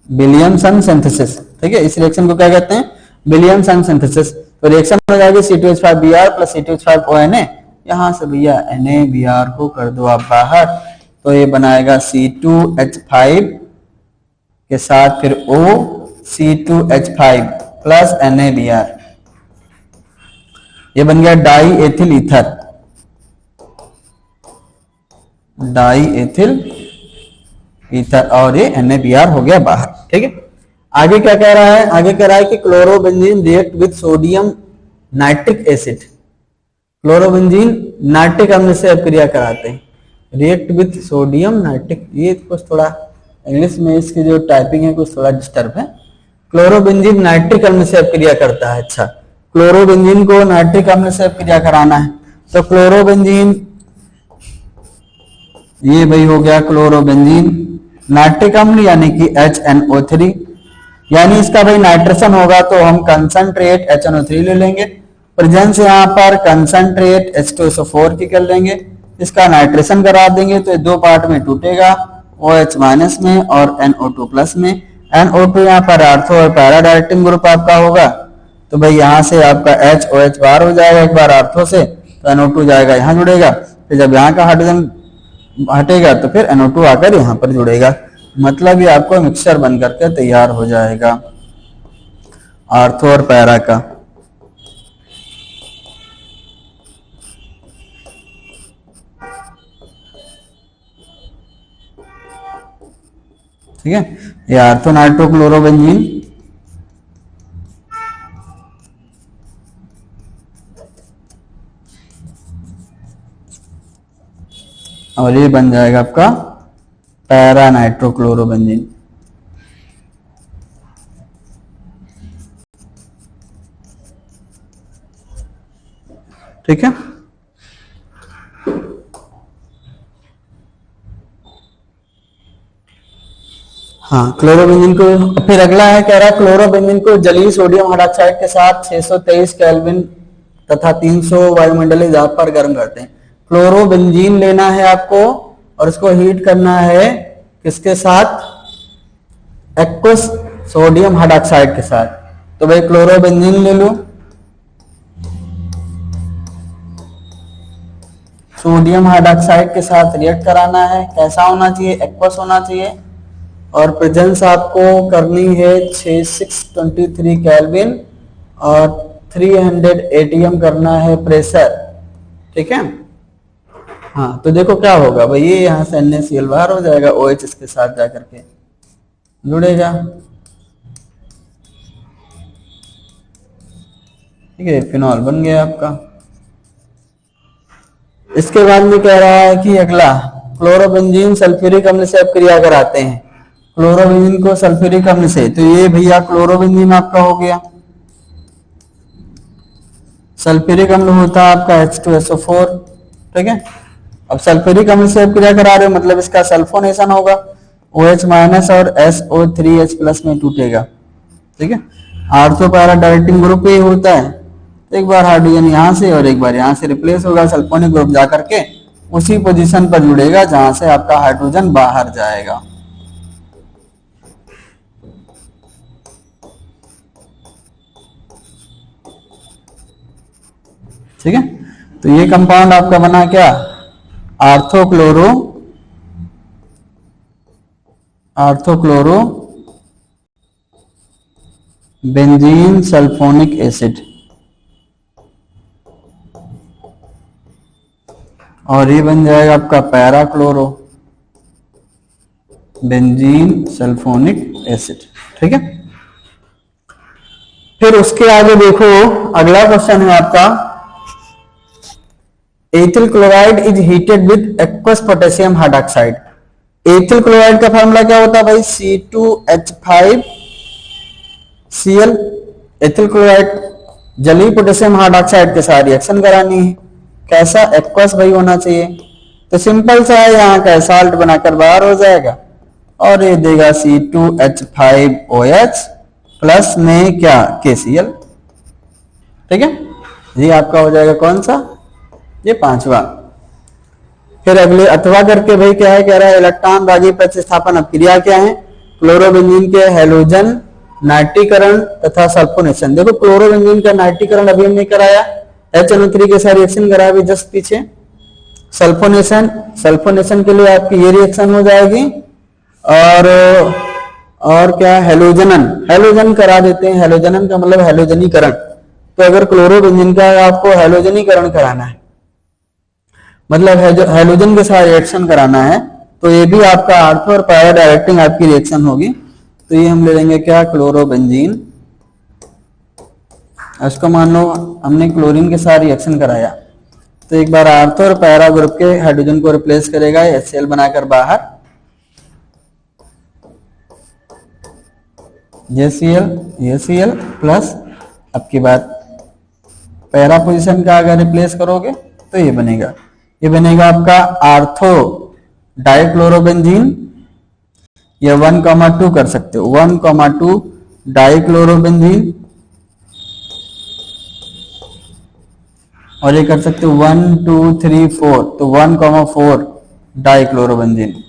Williamson synthesis. ठीक है, इस रिएक्शन को क्या कहते हैं? Williamson synthesis. तो रिएक्शन हो जाएगी C2H5Br प्लस C2H5ONA। यहां से भैया NaBr को कर दो आप बाहर, तो ये बनाएगा C2H5 के साथ फिर O C2H5 प्लस NaBr। ये बन गया die ethyl ether, die ethyl ether, और ये NaBr हो गया बाहर। ठीक है, आगे क्या कह रहा है? आगे कह रहा है कि chlorobenzene react with sodium nitric acid. Chlorobenzene nitric अम्ल से अपक्रिया कराते हैं। रिएक्ट विद सोडियम नाइट्रिक, ये कुछ थोड़ा इंग्लिश में इसकी जो टाइपिंग है कुछ थोड़ा डिस्टर्ब है। क्लोरोबेंजीन नाइट्रिक अम्ल से अपक्रिया करता है। अच्छा, क्लोरोबेंजीन को नाइट्रिक अम्ल से अपक्रिया कराना है तो क्लोरोबेंजीन, ये भाई हो गया क्लोरोबेंजीन नाइट्रिक अम्ल यानी कि HNO3, यानी इसका भाई नाइट्रेशन होगा तो हम कंसंट्रेट HNO3 ले लेंगे। प्रेजेंस यहाँ पर कंसंट्रेट H2SO4 की कर लेंगे, इसका नाइट्रेशन करा देंगे तो ये 2 पार्ट में टूटेगा, OH माइनस में और NO2 प्लस में। NO2 यहाँ पर आर्थो और पैरा डायरेक्टिंग ग्रुप आपका होगा, तो भाई यहाँ से आपका HOH बाहर हो जाएगा एक बार आर्थो से, तो NO2 जाएगा यहाँ जुड़ेगा, फिर जब यहाँ का हाइड्रोजन हटेगा तो फिर NO2 आकर यहाँ पर जुड़ेगा। मतलब ये आपको मिक्सचर बन करके तैयार हो जाएगा आर्थो और पैरा का। ठीक है, ये आर्थो नाइट्रो क्लोरोबेंजीन और ये बन जाएगा आपका पैरा नाइट्रोक्लोरोबेंजीन। ठीक है, हाँ क्लोरोबेंजीन को फिर अगला है, कह रहा है क्लोरोबेंजीन को जलीय सोडियम हाइड्रोक्साइड के साथ 623 केल्विन तथा 300 वायुमंडलीय दाब पर गर्म करते हैं। क्लोरोबेंजीन लेना है आपको और इसको हीट करना है किसके साथ? एक्वस सोडियम हाइड्रोक्साइड के साथ। तो भाई क्लोरोबेंजीन ले लो, सोडियम हाइड्रोक्साइड के साथ रिएक्ट कराना है। कैसा होना चाहिए? एक्वस होना चाहिए। और प्रेजेंस आपको करनी है 623 केल्विन और 300 एटीएम करना है प्रेशर। ठीक है। हाँ तो देखो क्या होगा भाई, ये यहाँ से NaCl बाहर हो जाएगा, OH इसके साथ जाकर के जुड़ेगा। ठीक है, फिनॉल बन गया आपका। इसके बाद में कह रहा है कि अगला क्लोरोबेंजीन सल्फ्यूरिक अम्ल से अब क्रिया कराते हैं, क्लोरोबेंजीन को सल्फ्यूरिक अम्ल से। तो ये भैया क्लोरोबेंजीन आपका हो गया, सल्फ्यूरिक अम्ल होता है आपका H2SO4। ठीक है। अब सल्फ्यूरिक अम्ल से अब क्रिया करा रहे हो मतलब इसका सल्फोनेशन होगा, OH- और SO3H+ में टूटेगा। ठीक है। आर्थो पैरा डायरेक्टिंग ग्रुप ये होता है, एक बार हाइड्रोजन यहां से और एक बार यहां से रिप्लेस होगा, सल्फोनिक ग्रुप जाकर के उसी पोजीशन पर जुड़ेगा जहां से आपका हाइड्रोजन बाहर जाएगा। ठीक है। तो ये कंपाउंड आपका बना क्या? आर्थोक्लोरो बेंजीन सल्फोनिक एसिड। और ये बन जाएगा आपका पैराक्लोरो बेंजीन सल्फोनिक एसिड। ठीक है। फिर उसके आगे देखो, अगला क्वेश्चन है आपका, ethyl chloride is heated with aqueous potassium hydroxide. Ethyl chloride का फॉर्मूला क्या होता है भाई? C2H5Cl। एथिल क्लोराइड जलीय पोटेशियम हाइड्रोक्साइड के साथ रिएक्शन करानी है। कैसा? एक्वस भाई होना चाहिए। तो सिंपल सा है, यहाँ का साल्ट बनाकर बाहर हो जाएगा और ये देगा C2H5OH प्लस में क्या? KCl। ठीक है। ये आपका हो जाएगा कौन सा? ये पांचवा। फिर अगले अथवा करके भाई क्या है? कह रहा है इलेक्ट्रॉन रागी प्रतिस्थापन अभिक्रिया क्या है? क्लोरोबेंजीन के हैलोजन नाइट्रीकरण तथा सल्फोनेशन। देखो क्लोरोबेंजीन का नाइट्रीकरण अभी हमने कराया, HNO3 के साथ रिएक्शन कराया अभी जस्ट पीछे। सल्फोनेशन के लिए आपकी ये रिएक्शन हो जाएगी। और क्या? हेलोजन करा देते हैं। हेलोजनन का मतलब हेलोजनीकरण। तो अगर क्लोरोबेंजीन का आपको हेलोजनीकरण कराना है, मतलब हेलोजन के साथ रिएक्शन कराना है, तो ये भी आपका आर्थो और पैरा डायरेक्टिंग आपकी रिएक्शन होगी। तो ये हम ले लेंगे क्या? क्लोरोबेंजीन। इसको मान लो हमने क्लोरीन के साथ रिएक्शन कराया, तो एक बार आर्थो और पैरा ग्रुप के हाइड्रोजन को रिप्लेस करेगा HCl बनाकर बाहर, HCl प्लस आपकी बात पैरा पोजीशन का अगर रिप्लेस करोगे तो ये बनेगा आपका आर्थो डाइक्लोरोबेंजीन। ये 1,2 कर सकते हो, 1,2 डाइक्लोरोबेंजीन, और ये कर सकते हो 1 2 3 4, तो 1,4 डाइक्लोरोबेंजीन।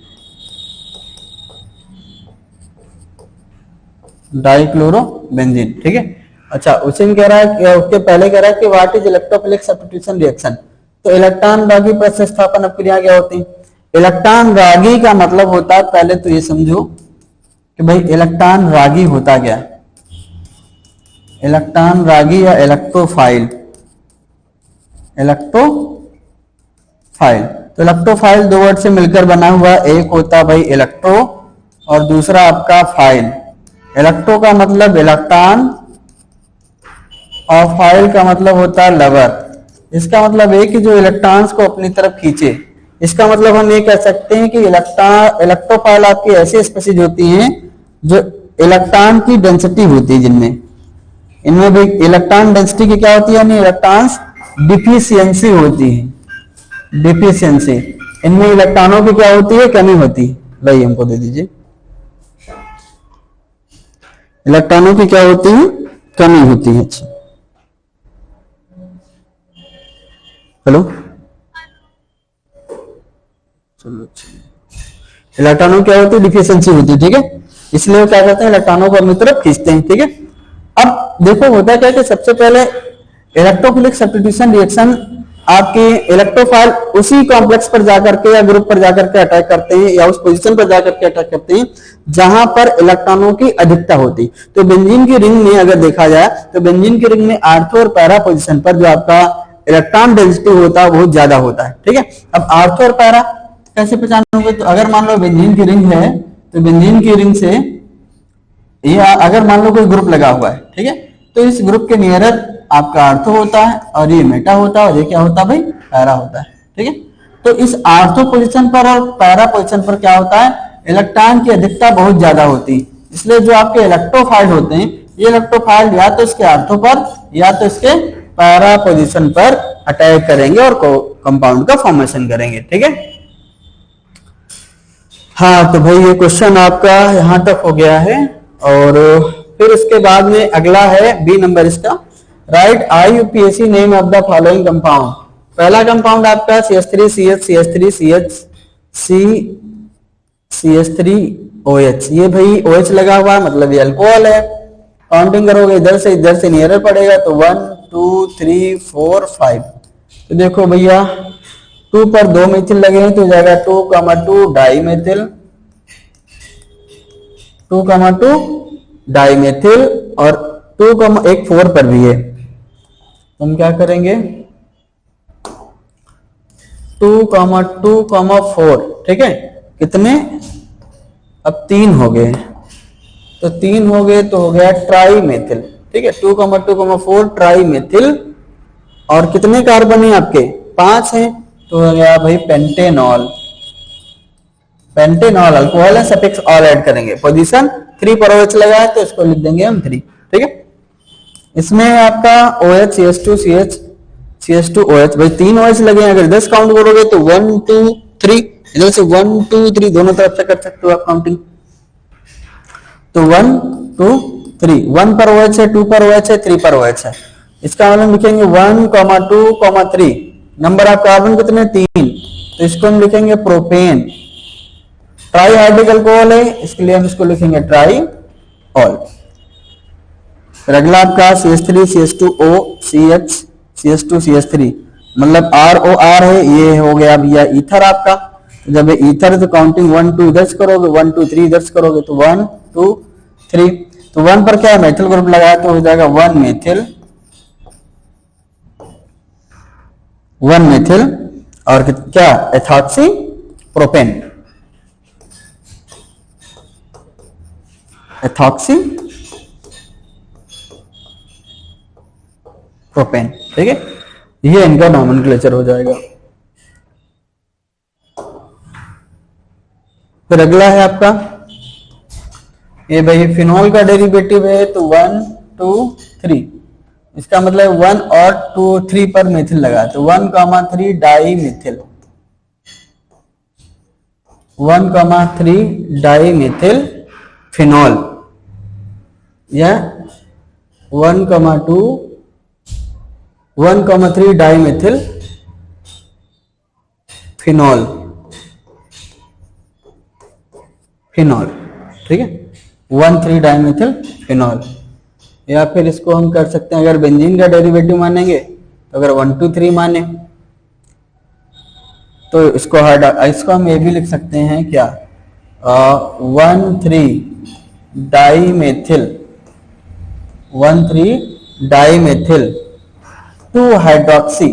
ठीक है। अच्छा, उसी कह रहा है, उसके पहले कह रहा है कि what is electrophilic substitution reaction. तो इलेक्ट्रॉन रागी प्रतिस्थापन अभिक्रिया क्या होती है? इलेक्ट्रॉन रागी का मतलब होता है, पहले तो ये समझो कि भाई इलेक्ट्रॉन रागी होता क्या है। इलेक्ट्रॉन रागी या इलेक्ट्रोफाइल। तो इलेक्ट्रोफाइल दो वर्ड से मिलकर बना हुआ, एक होता भाई इलेक्ट्रो और दूसरा आपका फाइल। इलेक्ट्रो का मतलब इलेक्ट्रॉन और फाइल का मतलब होता है लवर। इसका मतलब है कि जो इलेक्ट्रॉन्स को अपनी तरफ खींचे। इसका मतलब हम ये कह सकते हैं कि इलेक्ट्रोफाइल आपकी ऐसी स्पीशीज होती हैं जो इलेक्ट्रॉन की डेंसिटी होती है, जिनमें इनमें भी इलेक्ट्रॉन डेंसिटी की क्या होती है? यानी इलेक्ट्रॉन्स डिफिशियंसी होती है। डिफिशियंसी इनमें इलेक्ट्रॉनों की क्या होती है? कमी होती है। भाई हमको दे दीजिए। इलेक्ट्रॉनों की क्या होती है? कमी होती है। अच्छा, हेलो, चलो अच्छा, इलेक्ट्रॉनों क्या होती है? डिफिशियंसी होती है। ठीक है। इसलिए वो क्या करते हैं, इलेक्ट्रॉनों को अपनी तरफ खींचते हैं। ठीक है, अब देखो होता क्या है कि सबसे पहले इलेक्ट्रोफिलिक सब्स्टिट्यूशन रिएक्शन आपके इलेक्ट्रोफाइल उसी कॉम्प्लेक्स पर जाकर के या ग्रुप पर जाकर के अटैक करते हैं या उस पोजीशन पर जाकर के अटैक करते हैं जहां पर इलेक्ट्रॉनों की अधिकता होती। तो बेंजीन की रिंग में अगर देखा जाए तो बेंजीन की रिंग में आर्थो और पैरा पोजीशन पर जो आपका इलेक्ट्रॉन डेंसिटी होता है बहुत ज्यादा होता है। ठीक है, अब आर्थो और पैरा कैसे पहचानोगे, तो अगर मान लो बेंजीन की रिंग है तो बेंजीन की रिंग से ये अगर मान लो कोई ग्रुप लगा हुआ है, ठीक है, तो इस ग्रुप के नियरर आपका आर्थो होता है और ये मेटा होता है और ये क्या होता है भाई, पैरा होता है। ठीक है, तो इस आर्थो पोजीशन पर और पैरा पोजीशन पर क्या होता है, इलेक्ट्रॉन की अधिकता बहुत ज्यादा होती है। इसलिए जो आपके इलेक्ट्रोफाइल होते हैं ये इलेक्ट्रोफाइल या तो इसके आर्थो पर या तो इसके पैरा पोजीशन पर अटैक करेंगे और कंपाउंड का फॉर्मेशन करेंगे। ठीक है, हाँ तो भाई ये क्वेश्चन आपका यहां तक हो गया है। और फिर इसके बाद में अगला है बी नंबर इसका, right IUPAC name of the following compound. पहला कंपाउंड आपका CH3CH ये भाई OH लगा हुआ है मतलब ये अल्कोहल है। काउंटिंग करोगे इधर से नियरर पड़ेगा तो 1 2 3 4 5। तो देखो भैया 2 पर 2 मेथिल लगे हैं तो हो जाएगा 2,2 डाईमेथिल 2,2 डाईमेथिल और 2,1 4 पर भी है। हम क्या करेंगे 2,2,4, ठीक है, कितने अब 3 हो गए, तो 3 हो गए तो हो गया ट्राईमेथिल। ठीक है, 2,2,4 ट्राईमेथिल और कितने कार्बन है आपके 5 हैं तो हो गया भाई पेंटेनॉल। पेंटेनॉल अल्कोहल है, सफिक्स ऑल ऐड करेंगे, पोजीशन 3 पर OH लगा है तो इसको लिख देंगे हम 3। ठीक है, इसमें आपका OH CH2 OH भाई 3 OH लगे हैं, अगर 10 काउंट करोगे तो 1 2 3, इधर से 1 2 3 दोनों तरफ से कर सकते हो आप काउंटिंग। तो 1 2 3, 1 पर OH है, 2 पर OH है, 3 पर OH है। इसका मतलब लिखेंगे 1, 2, 3। नंबर ऑफ कार्बन कितने 3, तो इसको हम लिखेंगे प्रोपेन। ट्राई हाइड्रिक अल्कोहल है इसके लिए हम इसको लिखेंगे ट्राई ऑल। फिर अगला आपका CH3 CH2O CH CH2 CH3 मतलब ROR है, ये हो गया भैया ईथर आपका। तो जब ईथर है तो काउंटिंग 1 2 इधर से करोगे, 1 2 3 इधर से करोगे तो 1 2 3। तो 1 पर क्या है मेथिल ग्रुप लगाया तो हो जाएगा 1 मेथिल और क्या एथॉक्सी प्रोपेन, एथॉक्सी प्रोपेन। ठीक है, ये इनका नॉमेनक्लेचर हो जाएगा। फिर अगला है आपका ये भाई फिनॉल का डेरिवेटिव है तो 1 2 3, इसका मतलब 1 और 2 3 पर मेथिल लगा तो 1,3 डाईमेथिल 1,3 डाईमेथिल फिनॉल या 1,3 डाईमेथिल फिनॉल। ठीक है, 1,3 डाईमेथिल फिनॉल। या फिर इसको हम कर सकते हैं, अगर बेंजीन का डेरिवेटिव मानेंगे तो अगर 1 2 3 माने तो इसको हम ये भी लिख सकते हैं क्या 1,3 डाईमेथिल 2 हाइड्रोक्सी,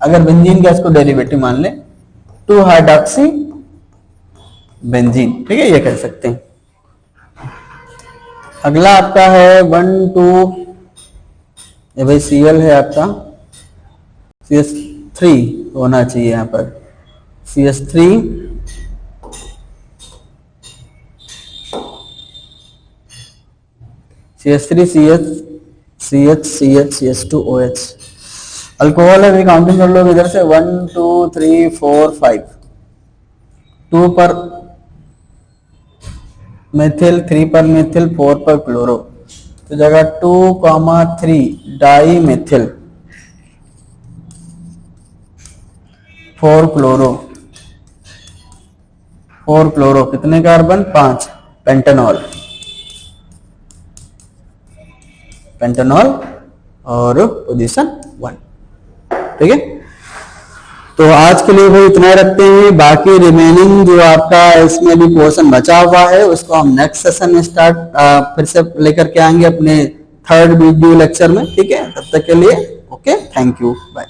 अगर बेंजीन का इसको डेरिवेटिव मान ले 2 हाइड्रोक्सी बेंजीन। ठीक है, ये कह सकते हैं। अगला आपका है 1 2, ये भाई Cl है आपका, CH3 होना चाहिए यहाँ पर CH3 CH2OH अल्कोहल है, काउंटिंग कर लो इधर से 1 2 3 4 5। 2 पर मेथिल, 3 पर मेथिल, 4 पर क्लोरो, तो जगह 2,3 डाईमेथिल 4 क्लोरो कितने कार्बन 5 पेंटेनॉल। पेंटानॉल और पोजीशन 1। ठीक है, तो आज के लिए वो इतना रखते हैं। बाकी रिमेनिंग जो आपका इसमें भी पोर्शन बचा हुआ है उसको हम नेक्स्ट सेशन में स्टार्ट फिर से लेकर के आएंगे अपने थर्ड वीडियो लेक्चर में। ठीक है, तब तक के लिए ओके, थैंक यू, बाय।